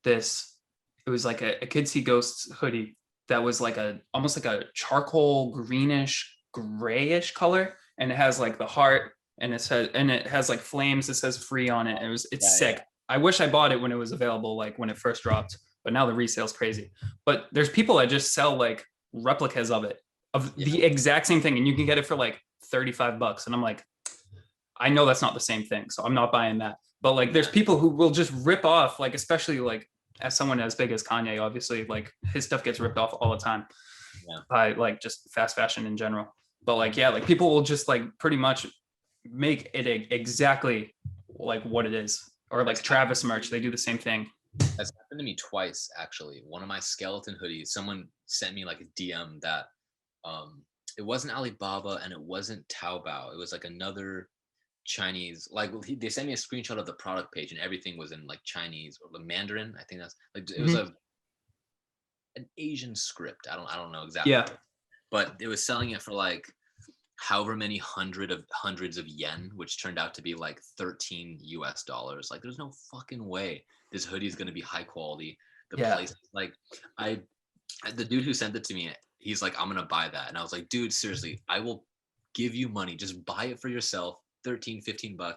this. It was like a Kids See Ghosts hoodie that was like almost like a charcoal greenish grayish color, and it has like the heart, and it has like flames. It says free on it. It's sick. Yeah. I wish I bought it when it was available, like when it first dropped, but now the resale's crazy. But there's people that just sell like replicas of it, of the exact same thing, and you can get it for like $35. And I'm like, I know that's not the same thing, so I'm not buying that. But like, there's people who will just rip off, like, especially like as someone as big as Kanye, obviously, like his stuff gets ripped off all the time by like just fast fashion in general. But like, yeah, like people will just like pretty much make it exactly like what it is. Or like Travis merch, they do the same thing. That's happened to me twice, actually. One of my skeleton hoodies, someone sent me like a DM that it wasn't Alibaba and it wasn't Taobao. It was like another Chinese, like they sent me a screenshot of the product page and everything was in like Chinese or the Mandarin. I think that's like it was an Asian script. I don't know exactly. Yeah. But it was selling it for like however many hundreds of yen, which turned out to be like $13 US. Like, there's no fucking way this hoodie is going to be high quality. The place, like, the dude who sent it to me, he's like, I'm going to buy that. And I was like, dude, seriously, I will give you money. Just buy it for yourself, $13-15.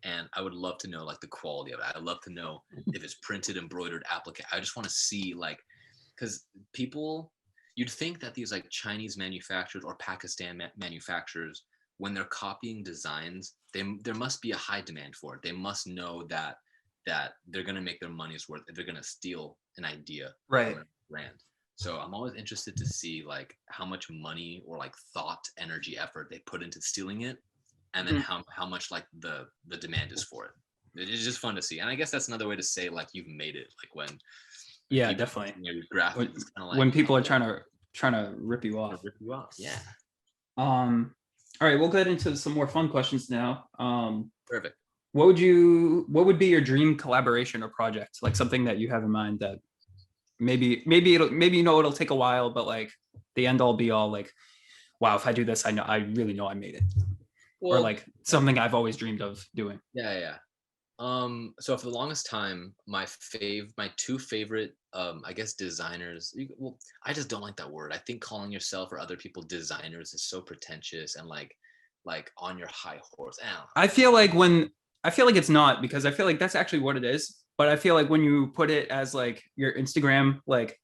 And I would love to know like the quality of it. I'd love to know if it's printed, embroidered, applique. I just want to see, like, because people, you'd think that these like Chinese manufacturers or Pakistan manufacturers, when they're copying designs, there must be a high demand for it. They must know that they're going to make their money's worth if they're going to steal an idea from a brand. So I'm always interested to see like how much money or like thought, energy, effort they put into stealing it, and then how much like the demand is for it. It's just fun to see. And I guess that's another way to say like you've made it, like when definitely, graphics, like, when people are trying to rip you off. Yeah. All right, we'll get into some more fun questions now. Perfect. What would be your dream collaboration or project? Like something that you have in mind that maybe it'll take a while, but like the end all be all, like, wow, if I do this, I really know I made it. Well, or like something I've always dreamed of doing. Yeah. So for the longest time, my two favorite, I guess designers. Well, I just don't like that word. I think calling yourself or other people designers is so pretentious and like on your high horse. I feel like it's not, because I feel like that's actually what it is. But I feel like when you put it as like your Instagram, like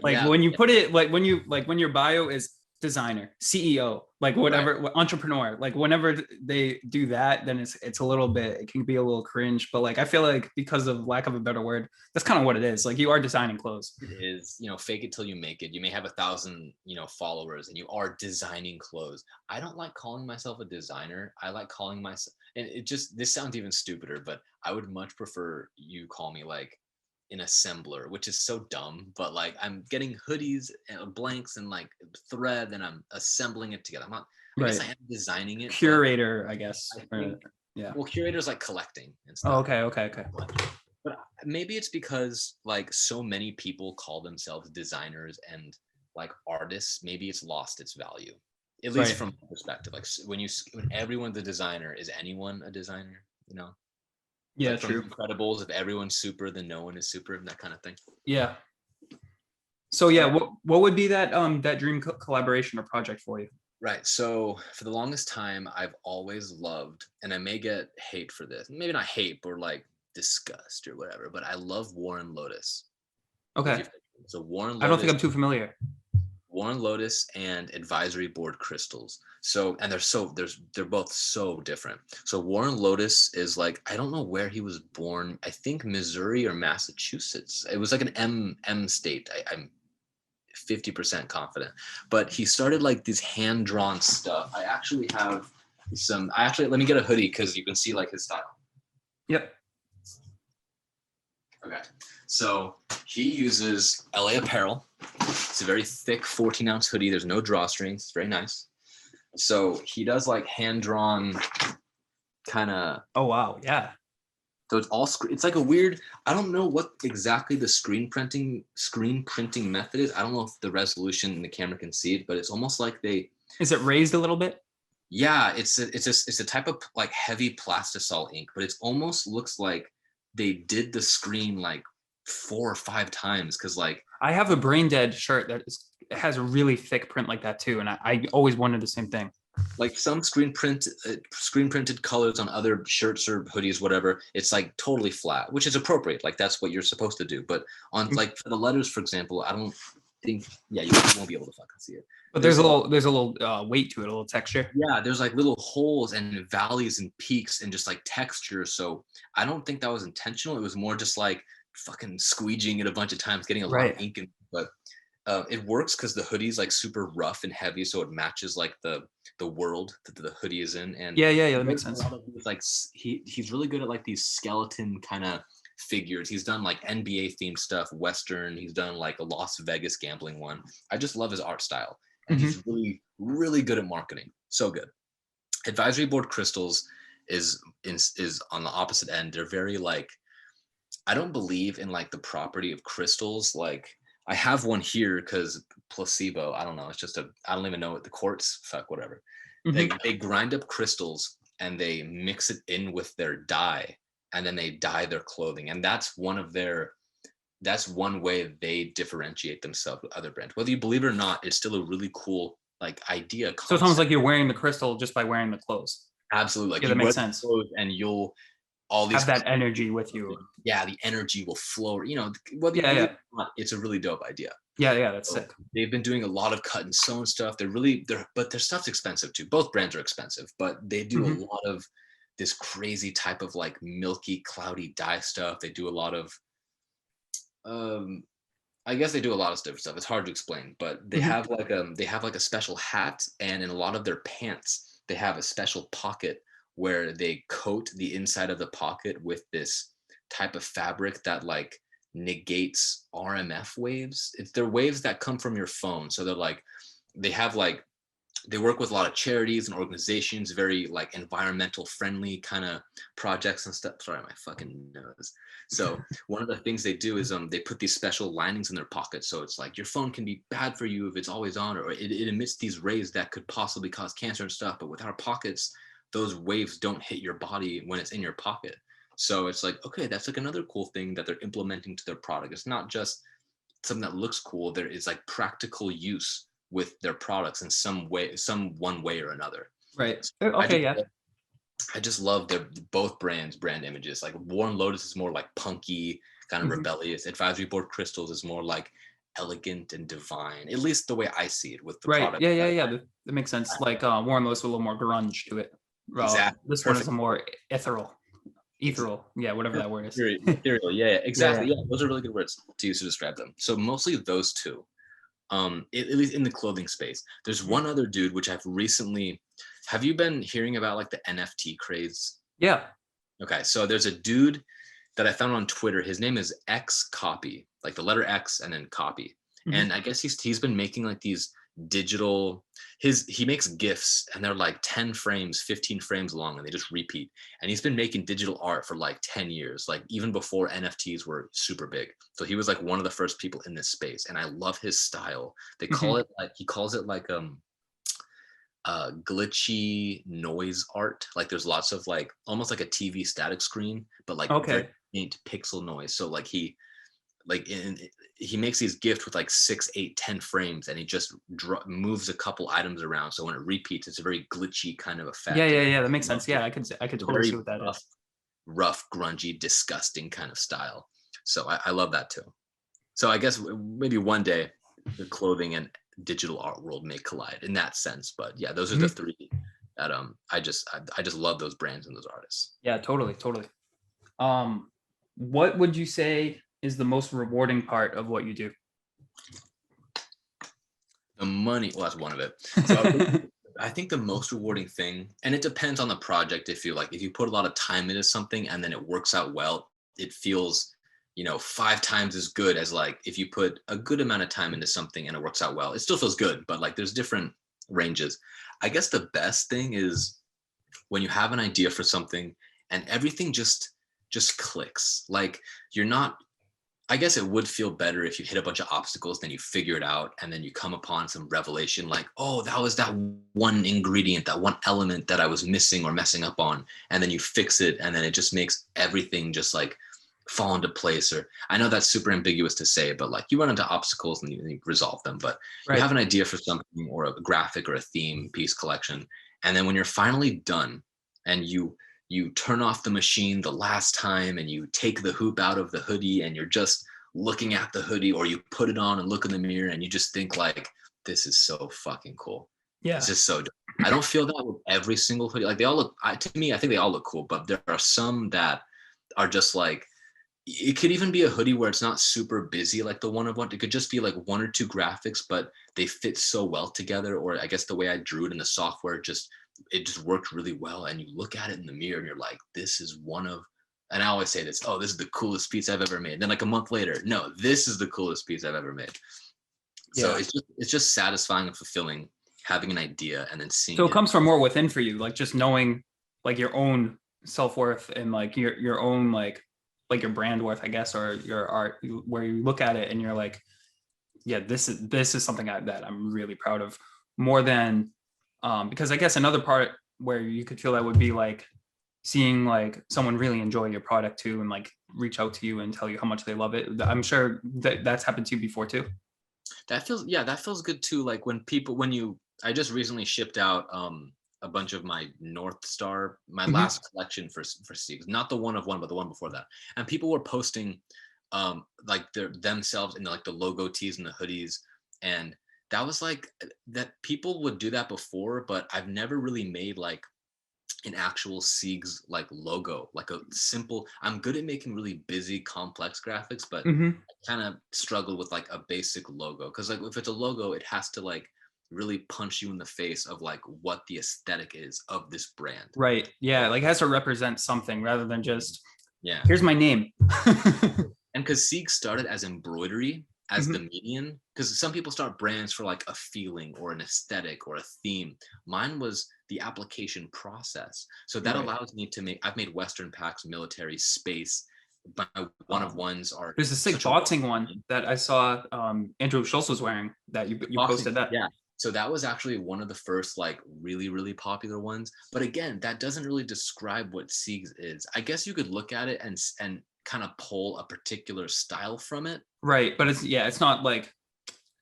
when you put it like when your bio is designer, CEO, like whatever, entrepreneur, like whenever they do that, then it's a little bit, it can be a little cringe. But like I feel like because of lack of a better word, that's kind of what it is. Like you are designing clothes. It is, fake it till you make it. You may have 1,000 followers and you are designing clothes. I don't like calling myself a designer. I like calling myself, and this sounds even stupider, but I would much prefer you call me like an assembler, which is so dumb, but like I'm getting hoodies and blanks and like thread and I'm assembling it together. I guess I am designing it. Curator, I guess. Well, curator's like collecting and stuff. Oh, okay. But maybe it's because like so many people call themselves designers and like artists, maybe it's lost its value. At least from my perspective. Like when everyone's a designer, is anyone a designer? Yeah, like true. Incredibles, if everyone's super, then no one is super, and that kind of thing. Yeah. So yeah, what would be that dream collaboration or project for you? Right. So for the longest time, I've always loved, and I may get hate for this, maybe not hate, or like disgust or whatever, but I love Warren Lotus. Okay. So Warren Lotus, I don't think I'm too familiar. Warren Lotus and Advisory Board Crystals. So, and they're both so different. So Warren Lotus is like, I don't know where he was born. I think Missouri or Massachusetts. It was like an M state. I'm 50% confident. But he started like these hand-drawn stuff. I actually have let me get a hoodie because you can see like his style. Yep. Okay. So he uses LA Apparel. It's a very thick 14-ounce hoodie. There's no drawstrings. It's very nice. So he does like hand-drawn kind of. Oh, wow. Yeah. So it's like a weird, I don't know what exactly the screen printing method is. I don't know if the resolution in the camera can see it, but it's almost like Is it raised a little bit? Yeah, it's a type of like heavy plastisol ink, but it almost looks like they did the screen like 4 or 5 times, because like I have a Brain Dead shirt that has a really thick print like that too, and I always wondered the same thing. Like some screen printed colors on other shirts or hoodies, whatever, it's like totally flat, which is appropriate. Like that's what you're supposed to do. But on like for the letters, for example, think, yeah, you won't be able to fucking see it. But there's a little weight to it, a little texture. Yeah, there's like little holes and valleys and peaks and just like texture. So I don't think that was intentional. It was more just like fucking squeegeeing it a bunch of times, getting a lot of ink in. But it works because the hoodie's like super rough and heavy, so it matches like the world that the hoodie is in. And yeah, that makes sense. Like he's really good at like these skeleton kind of figures. He's done like NBA themed stuff, Western. He's done like a Las Vegas gambling one. I just love his art style. And he's really, really good at marketing. So good. Advisory board crystals is on the opposite end. They're very like, I don't believe in like the property of crystals. Like I have one here because placebo. I don't know. It's just I don't even know what the quartz. Fuck whatever. They grind up crystals and they mix it in with their dye, and then they dye their clothing. And that's one way they differentiate themselves with other brands. Whether you believe it or not, it's still a really cool like idea. Concept. So it's almost like you're wearing the crystal just by wearing the clothes. Absolutely. Like that makes sense. And you'll all these have that energy with you. Yeah, the energy will flow. Whether it's a really dope idea. Yeah, that's sick. They've been doing a lot of cut and sewn stuff. But their stuff's expensive too. Both brands are expensive, but they do a lot of this crazy type of like milky, cloudy dye stuff. They do a lot of I guess they do a lot of different stuff. It's hard to explain, but they have like a special hat, and in a lot of their pants, they have a special pocket where they coat the inside of the pocket with this type of fabric that like negates RMF waves. They're waves that come from your phone. So they're like, they work with a lot of charities and organizations, very like environmental friendly kind of projects and stuff. Sorry, my fucking nose. So one of the things they do is they put these special linings in their pockets. So it's like your phone can be bad for you if it's always on, or it emits these rays that could possibly cause cancer and stuff. But with our pockets, those waves don't hit your body when it's in your pocket. So it's like, okay, that's like another cool thing that they're implementing to their product. It's not just something that looks cool. There is like practical use with their products in some one way or another. Right. Okay. I just love both brand images. Like Warren Lotus is more like punky, kind of rebellious. Advisory board crystals is more like elegant and divine, at least the way I see it with the product. Yeah. That makes sense. Like Warren Lotus with a little more grunge to it. Exactly. This one is a more ethereal. Yeah, whatever that word is. Ethereal. Yeah, exactly. Yeah, those are really good words to use to describe them. So mostly those two. At least in the clothing space. There's one other dude which I've recently. Have you been hearing about like the NFT craze? Yeah. Okay, so there's a dude that I found on Twitter. His name is X Copy, like the letter X and then copy. And I guess he's been making like these digital. He makes GIFs and they're like 10 frames, 15 frames long, and they just repeat. And he's been making digital art for like 10 years, like even before NFTs were super big. So he was like one of the first people in this space, and I love his style. They call it like he calls it like glitchy noise art. Like there's lots of like almost like a TV static screen, but like very faint pixel noise. So like he makes these GIFs with like 6, 8, 10 frames, and he just moves a couple items around. So when it repeats, it's a very glitchy kind of effect. Yeah. That makes sense. Yeah, I could totally see what that is. Rough, grungy, disgusting kind of style. So I love that too. So I guess maybe one day the clothing and digital art world may collide in that sense. But yeah, those are the three that I just love those brands and those artists. Yeah, totally. What would you say is the most rewarding part of what you do? The money. Well, that's one of it. So I think the most rewarding thing, and it depends on the project. If you put a lot of time into something and then it works out well, it feels 5 times as good as like if you put a good amount of time into something and it works out well. It still feels good, but like there's different ranges. I guess the best thing is when you have an idea for something and everything just clicks. Like I guess it would feel better if you hit a bunch of obstacles, then you figure it out, and then you come upon some revelation like, oh, that was that one ingredient, that one element that I was missing or messing up on, and then you fix it, and then it just makes everything just like fall into place. Or I know that's super ambiguous to say, but like you run into obstacles and you resolve them, but you have an idea for something or a graphic or a theme piece collection, and then when you're finally done and you turn off the machine the last time and you take the hoop out of the hoodie and you're just looking at the hoodie, or you put it on and look in the mirror and you just think like, this is so fucking cool. Yeah. It's just so dope. I don't feel that with every single hoodie. Like they all look, to me, I think they all look cool, but there are some that are just like, it could even be a hoodie where it's not super busy, like the one of one. It could just be like one or two graphics, but they fit so well together. Or I guess the way I drew it in the software, it just worked really well. And you look at it in the mirror and you're like, this is one of, and I always say this, oh, this is the coolest piece I've ever made. Then like a month later, no, this is the coolest piece I've ever made. So it's just satisfying and fulfilling having an idea and then seeing So it comes from more within for you, like just knowing like your own self-worth and like your own like your brand worth, I guess, or your art, where you look at it and you're like, yeah, this is something that I'm really proud of, more than because I guess another part where you could feel that would be like seeing like someone really enjoy your product too and like reach out to you and tell you how much they love it. I'm sure that's happened to you before too. That feels good too. Like I just recently shipped out a bunch of my North Star, my last collection for Seaggs, not the one of one, but the one before that. And people were posting like themselves in like the logo tees and the hoodies. And that was like, that people would do that before, but I've never really made like an actual Seaggs like logo, like a simple, I'm good at making really busy, complex graphics, but I kind of struggle with like a basic logo. Cause like if it's a logo, it has to like really punch you in the face of like what the aesthetic is of this brand. Right. Yeah. Like it has to represent something rather than just, yeah, here's my name. And because Seaggs started as embroidery, as the median, because some people start brands for like a feeling or an aesthetic or a theme. Mine was the application process. So that allows me to I've made Western packs, military, space. My one of ones are. There's a sick boxing one that I saw Andrew Schultz was wearing that you posted that. Yeah. So that was actually one of the first like really, really popular ones. But again, that doesn't really describe what Seaggs is. I guess you could look at it and kind of pull a particular style from it. Right. But it's not like,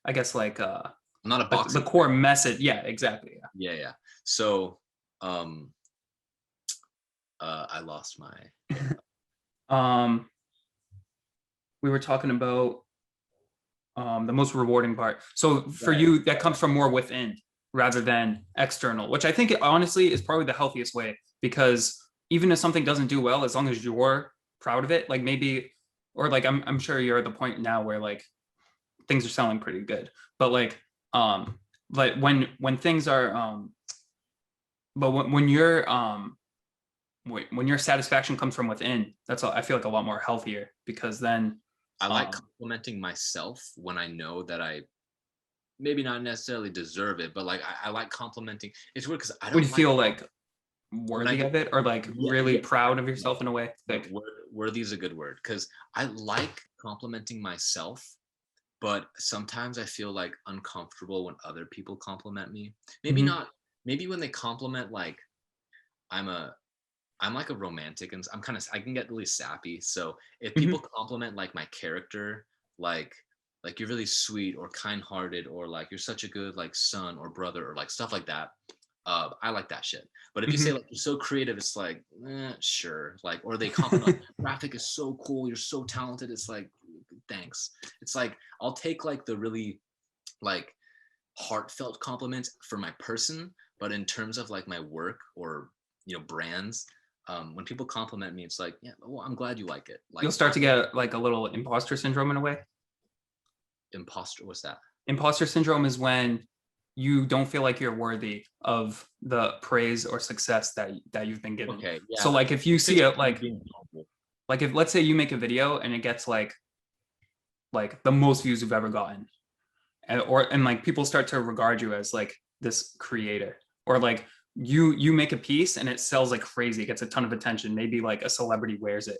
I guess like not a box. The core message. Yeah, exactly. Yeah. So I lost my we were talking about the most rewarding part. So for you, that comes from more within rather than external, which I think honestly is probably the healthiest way, because even if something doesn't do well, as long as you're proud of it, like maybe, or like I'm sure you're at the point now where like things are selling pretty good, but like when things are but when your satisfaction comes from within, that's I feel like a lot more healthier, because then I like complimenting myself when I know that I maybe not necessarily deserve it, but like I like complimenting. It's weird because I don't. Would you feel like worthy of it, or like really proud of yourself in a way? Like worthy is a good word, because I like complimenting myself, but sometimes I feel like uncomfortable when other people compliment me. Maybe not. Maybe when they compliment like I'm like a romantic, and I can get really sappy. So if people compliment like my character, like you're really sweet or kind-hearted, or like you're such a good like son or brother, or like stuff like that, I like that shit. But if you say like you're so creative, it's like sure, like, or they compliment like, graphic is so cool, you're so talented, it's like thanks. It's like I'll take like the really like heartfelt compliments for my person, but in terms of like my work or brands, when people compliment me, it's like, yeah, well, I'm glad you like it. Like you'll start to get like a little imposter syndrome in a way. Imposter, what's that? Imposter syndrome is when you don't feel like you're worthy of the praise or success that you've been given. Okay, yeah. So like if you see it like if let's say you make a video and it gets like the most views you've ever gotten, and like people start to regard you as like this creator, or like you make a piece and it sells like crazy, it gets a ton of attention, maybe like a celebrity wears it,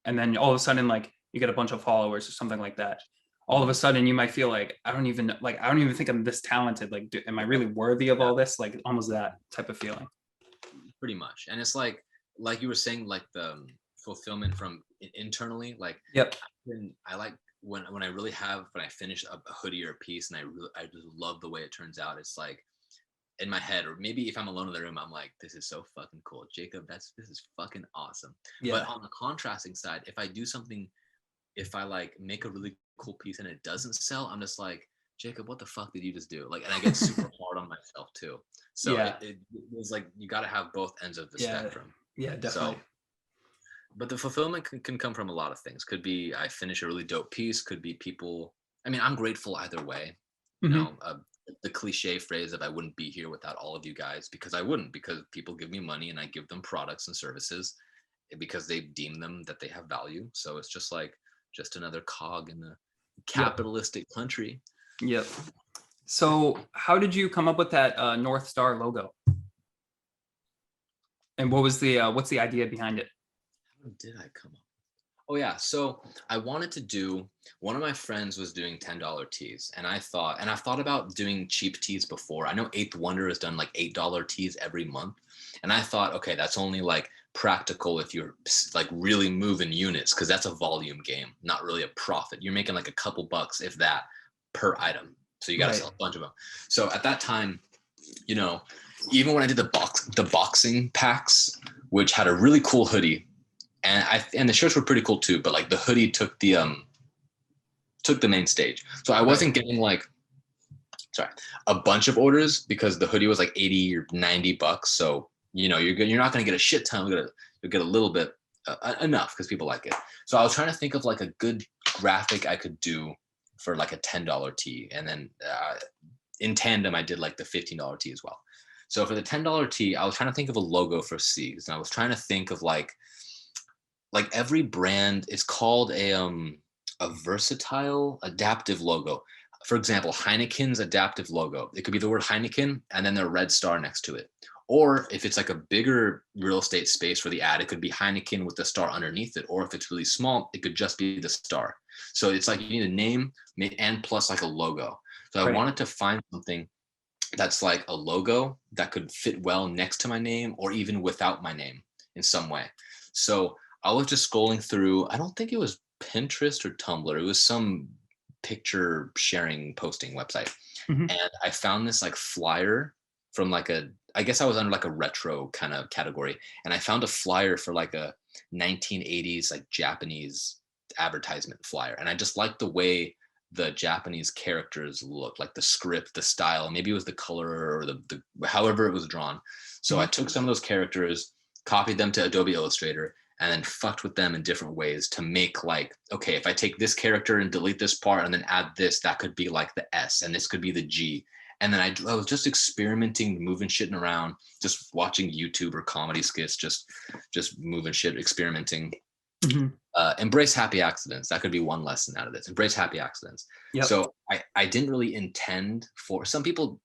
and then all of a sudden like you get a bunch of followers or something like that. All of a sudden you might feel like I don't even think I'm this talented, like am I really worthy of all this, like almost that type of feeling. Pretty much. And it's like you were saying, like the fulfillment from internally, like I like when I finish a hoodie or a piece and I just love the way it turns out. It's like in my head, or maybe if I'm alone in the room, I'm like, this is so fucking cool, Jacob, this is fucking awesome. But on the contrasting side, if I do something if I like make a really cool piece and it doesn't sell, I'm just like, Jacob, what the fuck did you just do? Like, and I get super hard on myself too. So Yeah. it was like, you got to have both ends of the Yeah. spectrum. Yeah, definitely. So, but the fulfillment can come from a lot of things. Could be I finish a really dope piece. Could be people. I mean, I'm grateful either way. You Mhm. know, the cliche phrase of I wouldn't be here without all of you guys, because I wouldn't, because people give me money and I give them products and services because they deem them that they have value. So it's just like just another cog in the capitalistic country. Yep. So how did you come up with that North Star logo? And what was the what's the idea behind it? How did I come up? Oh yeah, so I wanted to do, one of my friends was doing $10 tees, and I've thought about doing cheap tees before. I know Eighth Wonder has done like $8 tees every month, and I thought, okay, that's only like practical if you're like really moving units, because that's a volume game, not really a profit. You're making like a couple bucks, if that, per item. So you got to Right. sell a bunch of them. So at that time, you know, even when I did the boxing packs, which had a really cool hoodie, and the shirts were pretty cool too, but like the hoodie took the main stage. So I wasn't getting like, sorry, a bunch of orders because the hoodie was like 80 or $90. So you know, you're not gonna get a shit ton. You'll get a little bit, enough because people like it. So I was trying to think of like a good graphic I could do for like a $10 tee, and then in tandem I did like the $15 tee as well. So for the $10 tee, I was trying to think of a logo for Seaggs, and I was trying to think of like every brand is called a versatile adaptive logo. For example, Heineken's adaptive logo, it could be the word Heineken and then the red star next to it. Or if it's like a bigger real estate space for the ad, it could be Heineken with the star underneath it. Or if it's really small, it could just be the star. So it's like you need a name and plus like a logo. So I wanted to find something that's like a logo that could fit well next to my name or even without my name in some way. So I was just scrolling through, I don't think it was Pinterest or Tumblr. It was some picture sharing posting website. Mhm. And I found this like flyer from like I guess I was under like a retro kind of category. And I found a flyer for like a 1980s like Japanese advertisement flyer. And I just liked the way the Japanese characters looked, like the script, the style, maybe it was the color or the however it was drawn. So I took some of those characters, copied them to Adobe Illustrator, and then fucked with them in different ways to make like, okay, if I take this character and delete this part and then add this, that could be like the S and this could be the G. And then I was just experimenting, moving shit around, just watching YouTube or comedy skits, just moving shit, experimenting. Mhm. Embrace happy accidents. That could be one lesson out of this. Embrace happy accidents. Yep. So I didn't really intend for, some people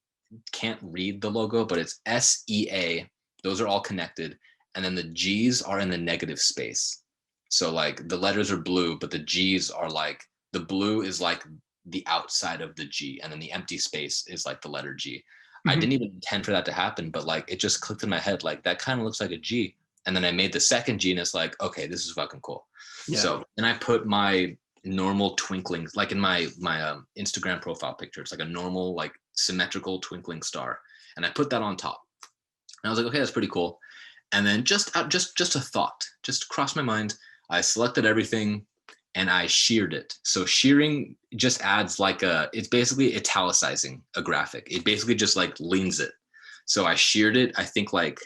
can't read the logo, but it's SEA. Those are all connected. And then the G's are in the negative space. So like the letters are blue, but the G's are like, the blue is like the outside of the G, and then the empty space is like the letter G. I Mhm. didn't even intend for that to happen, but like it just clicked in my head, like that kind of looks like a G. And then I made the second G, and it's like, okay, this is fucking cool. Yeah. So then I put my normal twinkling, like in my Instagram profile picture, it's like a normal like symmetrical twinkling star, and I put that on top. And I was like, okay, that's pretty cool. And then just a thought just crossed my mind. I selected everything and I sheared it. So shearing just adds like it's basically italicizing a graphic. It basically just like leans it. So I sheared it, I think like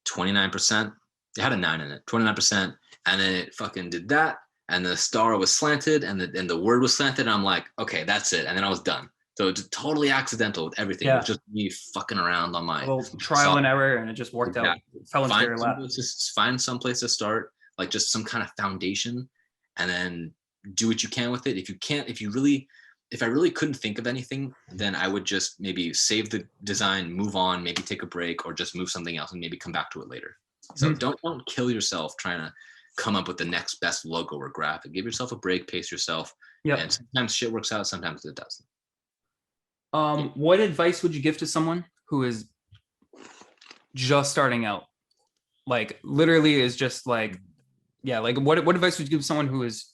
29%. It had a 9 in it, 29%. And then it fucking did that. And the star was slanted and the word was slanted. And I'm like, okay, that's it. And then I was done. So it's totally accidental with everything. It was just me fucking around on my a little trial and error, and it just worked out. It fell into your lap. Find some place to start, like just some kind of foundation, and then do what you can with it. If I really couldn't think of anything, then I would just maybe save the design, move on, maybe take a break, or just move something else and maybe come back to it later. So don't kill yourself trying to come up with the next best logo or graphic. Give yourself a break, pace yourself. Yep. And sometimes shit works out, sometimes it doesn't. What advice would you give to someone who is just starting out? Like literally is just like, yeah, like what advice would you give someone who is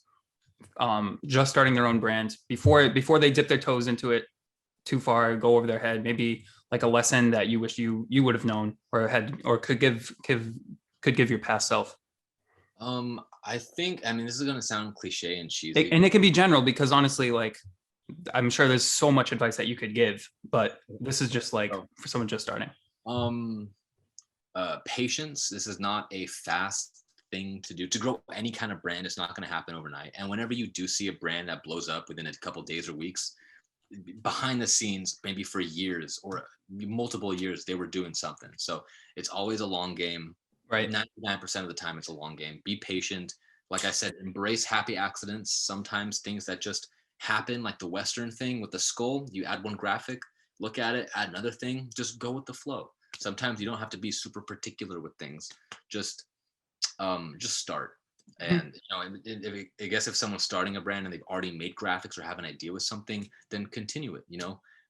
just starting their own brand before they dip their toes into it too far, go over their head? Maybe like a lesson that you wish you would have known or could give your past self. I think, I mean, this is going to sound cliche and cheesy. And it can be general because honestly, like I'm sure there's so much advice that you could give, but this is just like for someone just starting. Um, Patience. This is not a fast thing to do. To grow any kind of brand, it's not going to happen overnight. And whenever you do see a brand that blows up within a couple days or weeks, behind the scenes, maybe for years or multiple years, they were doing something. So it's always a long game. Right. 99% of the time, it's a long game. Be patient. Like I said, embrace happy accidents. Sometimes things that just happen, like the Western thing with the skull, you add one graphic, look at it, add another thing, just go with the flow. Sometimes you don't have to be super particular with things. Just start. And I guess if someone's starting a brand and they've already made graphics or have an idea with something, then continue it.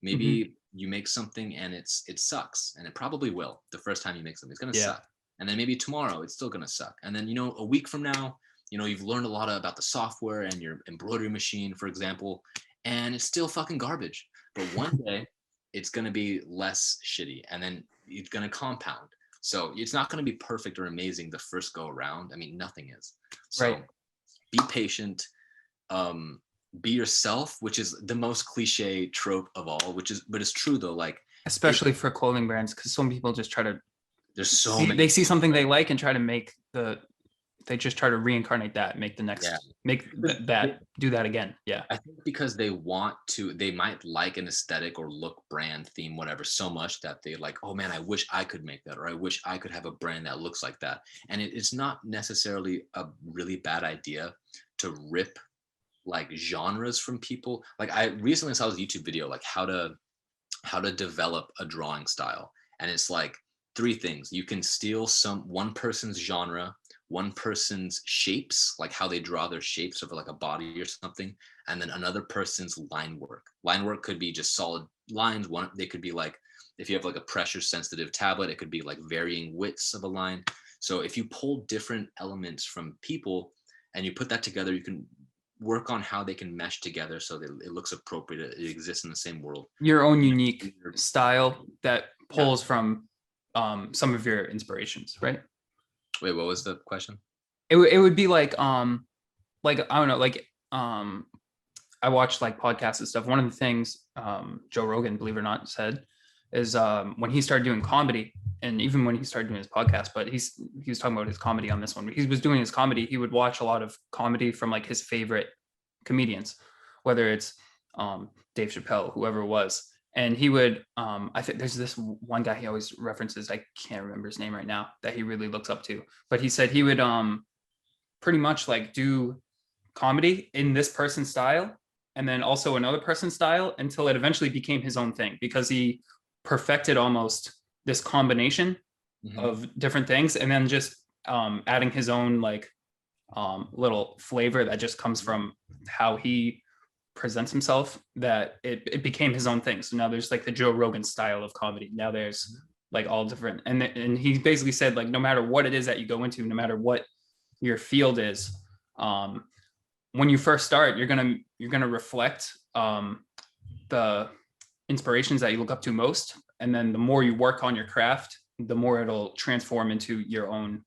Maybe you make something and it sucks, and it probably will. The first time you make something, it's gonna suck. And then maybe tomorrow it's still gonna suck. And then a week from now, you've learned a lot about the software and your embroidery machine, for example, and it's still fucking garbage. But one day it's gonna be less shitty, and then it's gonna compound. So it's not going to be perfect or amazing the first go around. I mean, nothing is. So be patient, be yourself, which is the most cliche trope of all, but it's true though. Like, especially for clothing brands, because some people just try to, there's so many. They see something they like and try to make they just try to reincarnate that, make the next, make that, do that again. Yeah. I think because they might like an aesthetic or look, brand, theme, whatever, so much that they like, oh man, I wish I could make that, or I wish I could have a brand that looks like that. And it's not necessarily a really bad idea to rip like genres from people. Like I recently saw this YouTube video, like how to develop a drawing style. And it's like 3 things. You can steal one person's genre, one person's shapes, like how they draw their shapes over like a body or something, and then another person's line work. Line work could be just solid lines. They could be like, if you have like a pressure sensitive tablet, it could be like varying widths of a line. So if you pull different elements from people and you put that together, you can work on how they can mesh together so that it looks appropriate. It exists in the same world. Your own unique style that pulls from some of your inspirations, right? Wait, what was the question? It would be like I don't know, like I watched like podcasts and stuff. One of the things Joe Rogan, believe it or not, said is when he started doing comedy, and even when he started doing his podcast, but he was talking about his comedy on this one. He was doing his comedy. He would watch a lot of comedy from like his favorite comedians, whether it's Dave Chappelle, whoever it was. And he would, I think there's this one guy he always references, I can't remember his name right now, that he really looks up to. But he said he would pretty much like do comedy in this person's style and then also another person's style until it eventually became his own thing, because he perfected almost this combination of different things, and then just adding his own like little flavor that just comes from how he presents himself, that it became his own thing. So now there's like the Joe Rogan style of comedy. Now there's like all different, and he basically said like no matter what it is that you go into, no matter what your field is, when you first start, you're gonna reflect the inspirations that you look up to most, and then the more you work on your craft, the more it'll transform into your own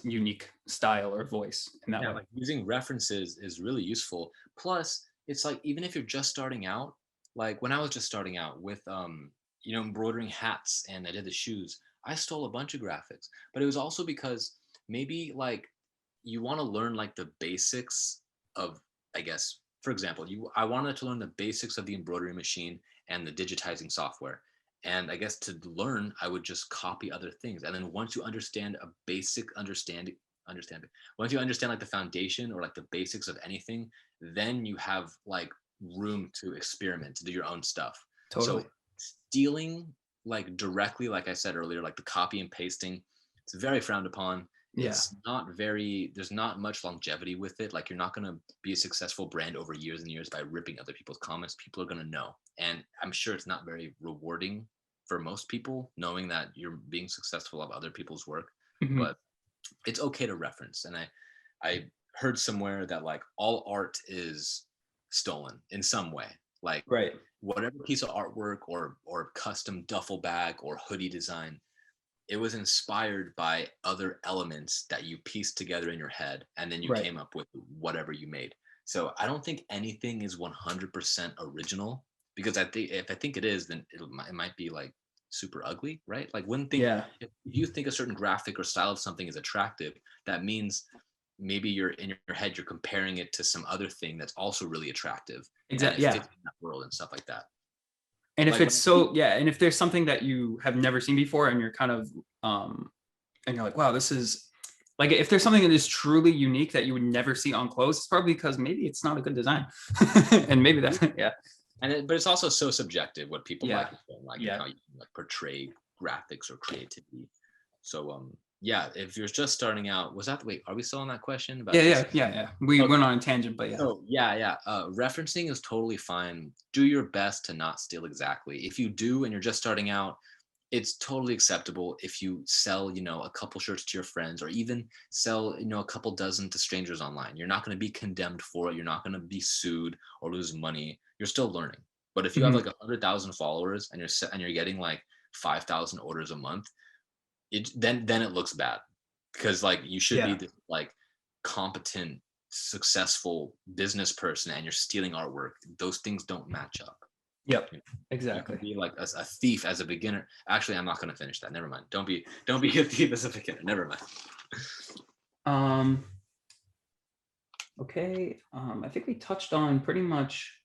unique style or voice in that way. Like using references is really useful. Plus, it's like, even if you're just starting out, like when I was just starting out with embroidering hats and I did the shoes, I stole a bunch of graphics. But it was also because maybe like you want to learn like the basics of, I guess, for example, I wanted to learn the basics of the embroidery machine and the digitizing software. And I guess to learn, I would just copy other things. And then once you understand a basic understanding, once you understand like the foundation or like the basics of anything, then you have like room to experiment, to do your own stuff. Totally. So stealing like directly, like I said earlier, like the copy and pasting, it's very frowned upon. It's there's not much longevity with it. Like you're not going to be a successful brand over years and years by ripping other people's comments. People are going to know. And I'm sure it's not very rewarding for most people knowing that you're being successful of other people's work, but it's okay to reference. And I heard somewhere that like all art is stolen in some way. Like whatever piece of artwork or custom duffel bag or hoodie design, it was inspired by other elements that you pieced together in your head, and then you Right. came up with whatever you made. So I don't think anything is 100% original, because I think if I think it is, then it might be like super ugly, right? Like wouldn't think Yeah. if you think a certain graphic or style of something is attractive, that means maybe you're in your head, you're comparing it to some other thing that's also really attractive, and Exactly. it Yeah. fits in that world and stuff like that. And if Like it's when so, yeah, and if there's something that you have never seen before and you're kind of, and you're like, wow, this is like, if there's something that is truly unique that you would never see on clothes, it's probably because maybe it's not a good design. And maybe that, yeah. but it's also so subjective what people Yeah. like and don't like, and Yeah. how you like portray graphics or creativity. So yeah, if you're just starting out, was that wait, are we still on that question about Yeah. just Yeah. Yeah. Yeah. We okay. went on a tangent, but yeah. So yeah. Referencing is totally fine. Do your best to not steal exactly. If you do and you're just starting out, it's totally acceptable if you sell, a couple shirts to your friends, or even sell, a couple dozen to strangers online. You're not going to be condemned for it. You're not going to be sued or lose money. You're still learning. But if you have Mhm. like 100,000 followers and you're getting like 5,000 orders a month, then it looks bad, because like you should be Yeah. this like competent, successful business person, and you're stealing artwork. Those things don't match up. Yep. You can Exactly. be like a thief as a beginner. Actually, I'm not going to finish that. Never mind. Don't be a thief as a beginner. Never mind. Um, okay. I think we touched on pretty much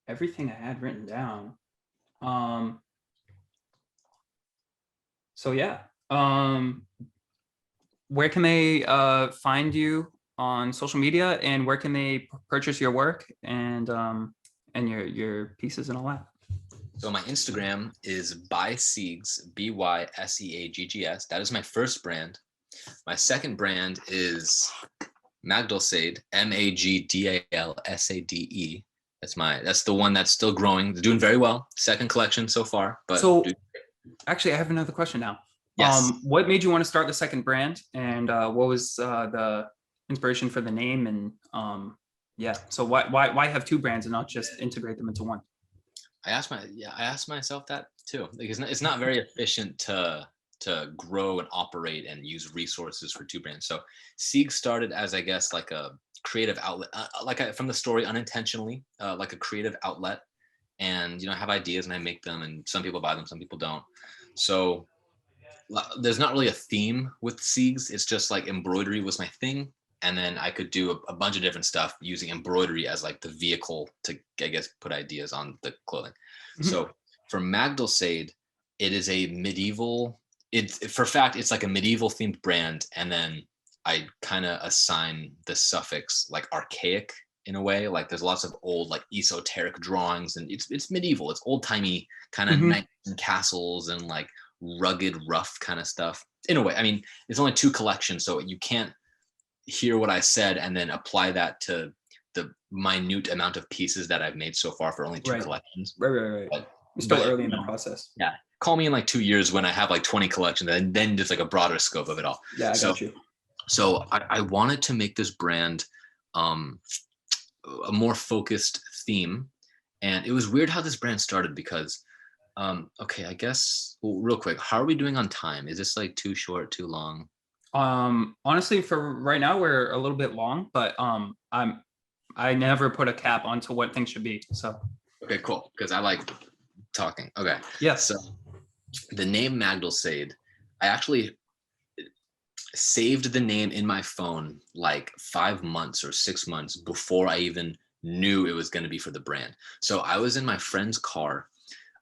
everything I had written down. Um, so yeah. Where can they find you on social media, and where can they purchase your work and your pieces and all that? So my Instagram is by Seaggs, Byseaggs. That is my first brand. My second brand is Magdalsade, Magdalsade. That's the one that's still growing, doing very well. Second collection so far, but So actually, I have another question now. yes. What made you want to start the second brand, and what was the inspiration for the name? And yeah, so why have two brands and not just integrate them into one? I asked myself that too. Like it's not very efficient to grow and operate and use resources for two brands. So Seaggs started as, I guess, like a creative outlet, from the story, unintentionally, like a creative outlet, and I have ideas and I make them, and some people buy them, some people don't. So there's not really a theme with Seaggs. It's just like embroidery was my thing, and then I could do a bunch of different stuff using embroidery as like the vehicle to, I guess, put ideas on the clothing. Mhm. So for Magdalsade, it is a medieval. It's like a medieval themed brand, and then I kind of assign the suffix like archaic in a way. Like there's lots of old like esoteric drawings, and it's medieval. It's old timey kind of Mhm. knights and castles and like rugged, rough kind of stuff. In a way, I mean, it's only two collections, so you can't hear what I said and then apply that to the minute amount of pieces that I've made so far for only two Right. collections. Right. But You're still early you in the know, process. yeah, call me in like 2 years when I have like 20 collections, and then just like a broader scope of it all. Yeah, I So got you. I wanted to make this brand um, a more focused theme, and it was weird how this brand started because okay, I guess real quick, how are we doing on time? Is this like too short, too long? Honestly, for right now, we're a little bit long, but I never put a cap onto what things should be. So Okay, cool. Because I like talking. Okay, so yes. the name Magdalsade, I actually saved the name in my phone like 5 months or 6 months before I even knew it was going to be for the brand. So I was in my friend's car.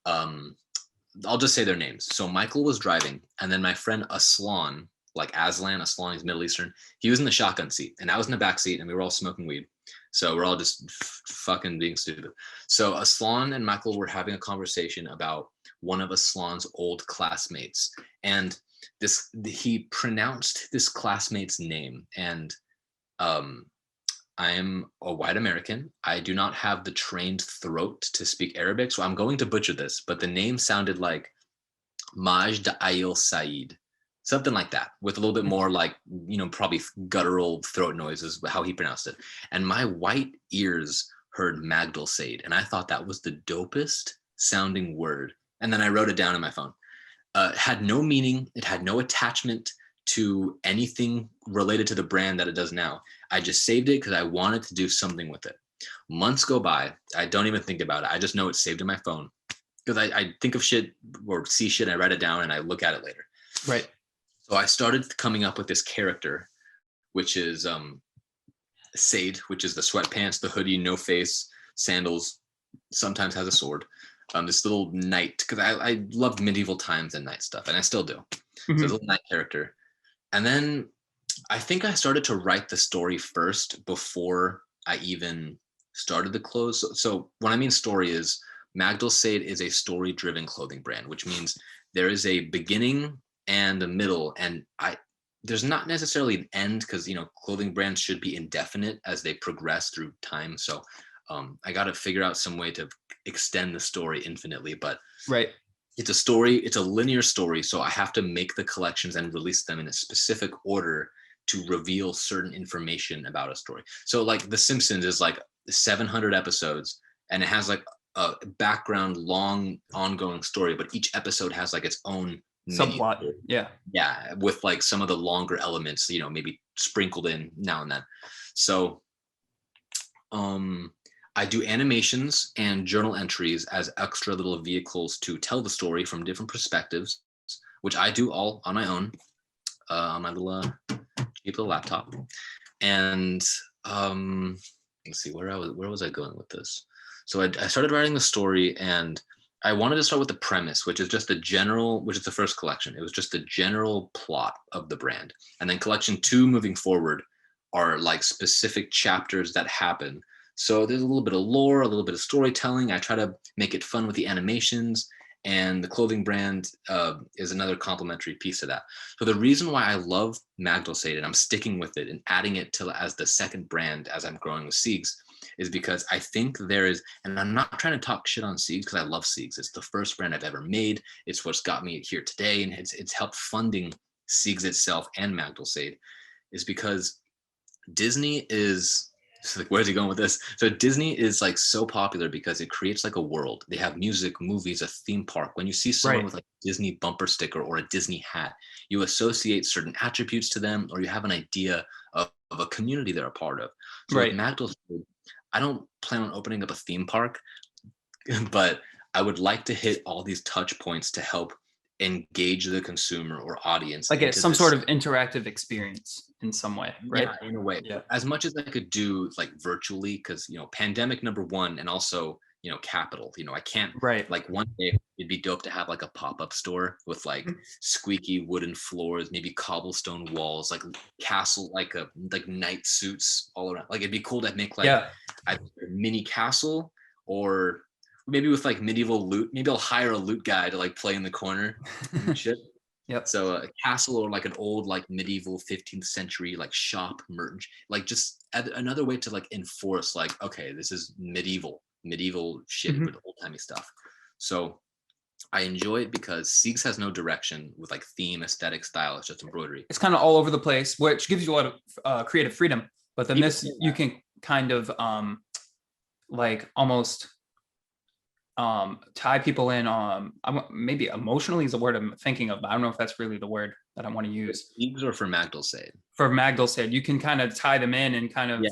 Um, I'll just say their names. So Michael was driving, and then my friend Aslan, like Aslan, he's Middle Eastern. He was in the shotgun seat, and I was in the back seat, and we were all smoking weed. So we're all just fucking being stupid. So Aslan and Michael were having a conversation about one of Aslan's old classmates, and he pronounced this classmate's name, and um, I am a white American. I do not have the trained throat to speak Arabic, so I'm going to butcher this, but the name sounded like Majd Ayil Said, something like that, with a little bit more like, probably guttural throat noises, how he pronounced it. And my white ears heard Magdal Said, and I thought that was the dopest sounding word. And then I wrote it down in my phone. had no meaning. It had no attachment to anything related to the brand that it does now. I just saved it because I wanted to do something with it. Months go by. I don't even think about it. I just know it's saved in my phone because I think of shit or see shit. And I write it down and I look at it later. Right. So I started coming up with this character, which is Sade, which is the sweatpants, the hoodie, no face, sandals, sometimes has a sword. This little knight, because I loved medieval times and knight stuff, and I still do. So this little knight character. And then I think I started to write the story first before I even started the clothes. So when I mean story is, Magdal Sade is a story-driven clothing brand, which means there is a beginning and a middle, and there's not necessarily an end because clothing brands should be indefinite as they progress through time. So I got to figure out some way to extend the story infinitely, but right. It's a story. It's a linear story. So I have to make the collections and release them in a specific order to reveal certain information about a story. So like The Simpsons is like 700 episodes and it has like a background, long ongoing story, but each episode has like its own subplot. Yeah. With like some of the longer elements, maybe sprinkled in now and then. So I do animations and journal entries as extra little vehicles to tell the story from different perspectives, which I do all on my own, on my little cheap little laptop. And let's see, where was I going with this? So I started writing the story, and I wanted to start with the premise, which is the first collection. It was just the general plot of the brand. And then collection 2 moving forward are like specific chapters that happen. So there's a little bit of lore, a little bit of storytelling. I try to make it fun with the animations, and the clothing brand is another complementary piece of that. So the reason why I love Magdal Sade and I'm sticking with it and adding it as the second brand as I'm growing with Seaggs is because I think there is, and I'm not trying to talk shit on Seaggs because I love Seaggs. It's the first brand I've ever made. It's what's got me here today, and it's helped funding Seaggs itself and Magdal Sade, is because Disney is, like, where's he going with this? So Disney is like so popular because it creates like a world. They have music, movies, a theme park. When you see someone with like a Disney bumper sticker or a Disney hat, you associate certain attributes to them, or you have an idea of a community they're a part of. So with Magdal Sade, I don't plan on opening up a theme park, but I would like to hit all these touch points to help engage the consumer or audience. Like some sort of interactive experience in some way, right? Yeah, in a way. Yeah. As much as I could do like virtually, because pandemic #1, and also capital. I can't. Right. Like one day it'd be dope to have like a pop-up store with like squeaky wooden floors, maybe cobblestone walls, like castle, like knight suits all around. Like it'd be cool to make like a mini castle, or maybe with like medieval loot. Maybe I'll hire a loot guy to like play in the corner and shit. Yep. So a castle, or like an old like medieval 15th century like shop merch, like just another way to like enforce like, okay, this is medieval shit with old timey stuff. So I enjoy it because Seaggs has no direction with like theme, aesthetic, style. It's just embroidery. It's kind of all over the place, which gives you a lot of creative freedom. But then you can kind of like almost tie people in. Maybe emotionally is the word I'm thinking of, but I don't know if that's really the word that I want to use. Seaggs or for Magdal Sade? For Magdal Sade, you can kind of tie them in and kind of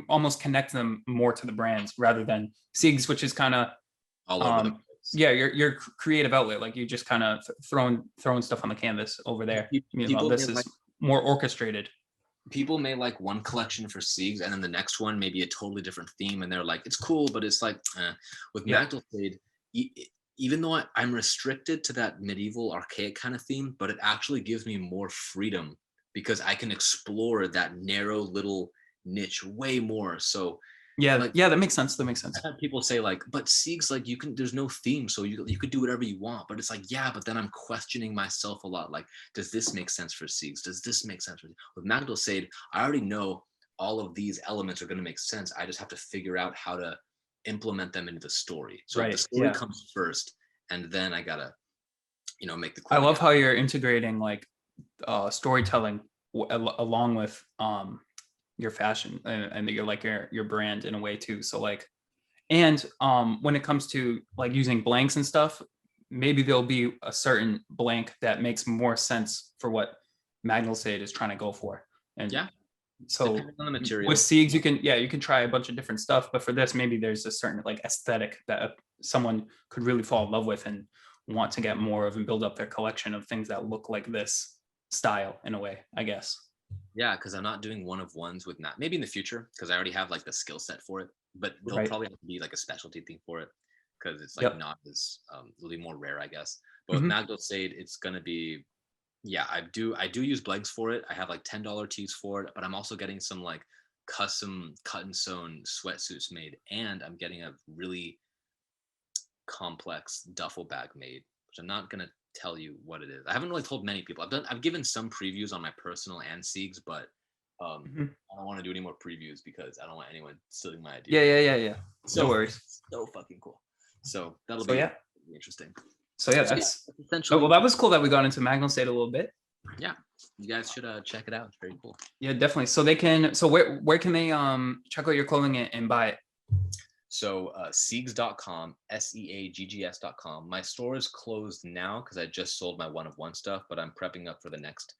almost connect them more to the brands rather than Seaggs, which is kind of all over the place. Yeah, your creative outlet, like you just kind of throwing stuff on the canvas over there. This is more orchestrated. People may like one collection for Seaggs, and then the next one maybe a totally different theme, and they're like, it's cool, but it's like with Magdal Sade, even though I'm restricted to that medieval archaic kind of theme, but it actually gives me more freedom because I can explore that narrow little niche way more. So that makes sense. I've had people say like, but Seaggs, like there's no theme, so you could do whatever you want. But it's like, yeah, but then I'm questioning myself a lot. Like, does this make sense for Seaggs? Does this make sense with Magdal Sade? I already know all of these elements are going to make sense. I just have to figure out how to implement them into the story. So the story comes first, and then I gotta, make the. I love how you're integrating like storytelling along with your fashion and your brand in a way too. So like, and when it comes to like using blanks and stuff, maybe there'll be a certain blank that makes more sense for what Magnusade is trying to go for. And Yeah. so Depending on the material. with Seaggs, you can try a bunch of different stuff, but for this, maybe there's a certain like aesthetic that someone could really fall in love with and want to get more of and build up their collection of things that look like this style in a way, I guess. Yeah, because I'm not doing one of ones with not maybe in the future because I already have like the skill set for it, but there'll Right. probably have to be like a specialty thing for it because it's like Yep. not as it'll be more rare, I guess. But with Magdalsade, it's gonna be yeah, I do use blanks for it. I have like $10 tees for it, but I'm also getting some like custom cut and sewn sweatsuits made, and I'm getting a really complex duffel bag made, which I'm not gonna tell you what it is. I haven't really told many people. I've given some previews on my personal and Seaggs, but I don't want to do any more previews because I don't want anyone stealing my idea. Yeah. So, No worries. So fucking cool. So that'll So be yeah. interesting. So yeah, that's essentially. oh, well, that was cool that we got into Magnusade a little bit. Yeah, you guys should check it out. It's very cool. Yeah, definitely. So they can. So where can they check out your clothing and buy it? So Seaggs.com, Seaggs.com. My store is closed now because I just sold my one of one stuff, but I'm prepping up for the next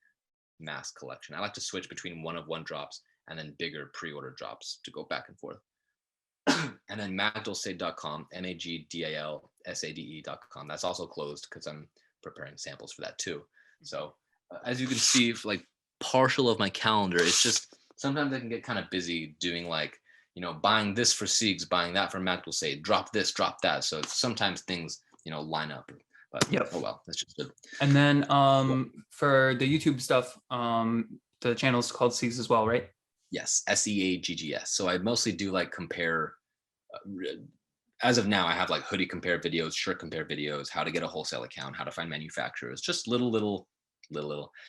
mass collection. I like to switch between one of one drops and then bigger pre-order drops to go back and forth. And then magdalsade.com, Magdalsade.com. That's also closed because I'm preparing samples for that too. So as you can see, like partial of my calendar, it's just sometimes I can get kind of busy doing like, you know, buying this for Seaggs, buying that for Magdalsade, drop this, drop that. So sometimes things, you know, line up. But oh well, that's just good. And then for the YouTube stuff, the channel is called Seaggs as well, right? Yes, Seaggs. So I mostly do like compare. As of now, I have like hoodie compare videos, shirt compare videos, how to get a wholesale account, how to find manufacturers, just little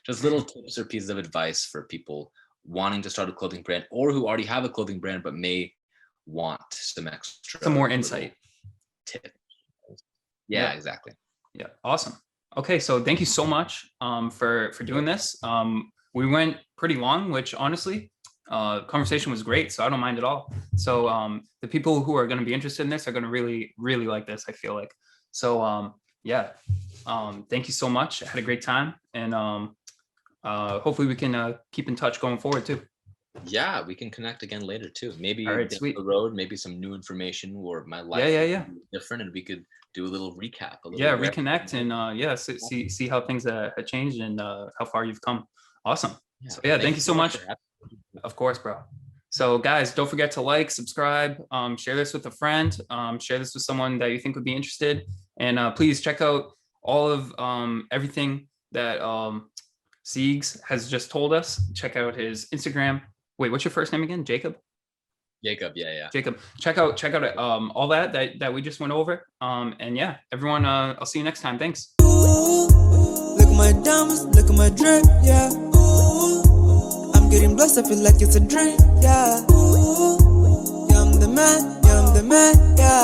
tips or pieces of advice for people wanting to start a clothing brand or who already have a clothing brand but may want some more insight. Tip. Yeah, exactly. Yeah, awesome. Okay, so thank you so much for doing this. We went pretty long, which honestly, conversation was great, so I don't mind at all. So the people who are going to be interested in this are going to really like this, I feel like. So yeah, thank you so much. I had a great time, and hopefully we can keep in touch going forward too. Yeah, we can connect again later too. Maybe all right, down sweet. the road, maybe some new information or my life different, and we could do a little recap. Reconnect and see how things have changed and how far you've come. Awesome. Yeah, so thank you so much. Of course, bro. So guys, don't forget to like, subscribe, share this with a friend, share this with someone that you think would be interested, and please check out all of everything that Seaggs has just told us. Check out his Instagram. Wait, what's your first name again? Jacob? Jacob, yeah. Jacob. Check out all that we just went over. And yeah, everyone, I'll see you next time. Thanks. Look at my diamonds, look at my drip, yeah. I'm getting blessed, I feel like it's a dream, yeah. Yeah, I'm the man, yeah.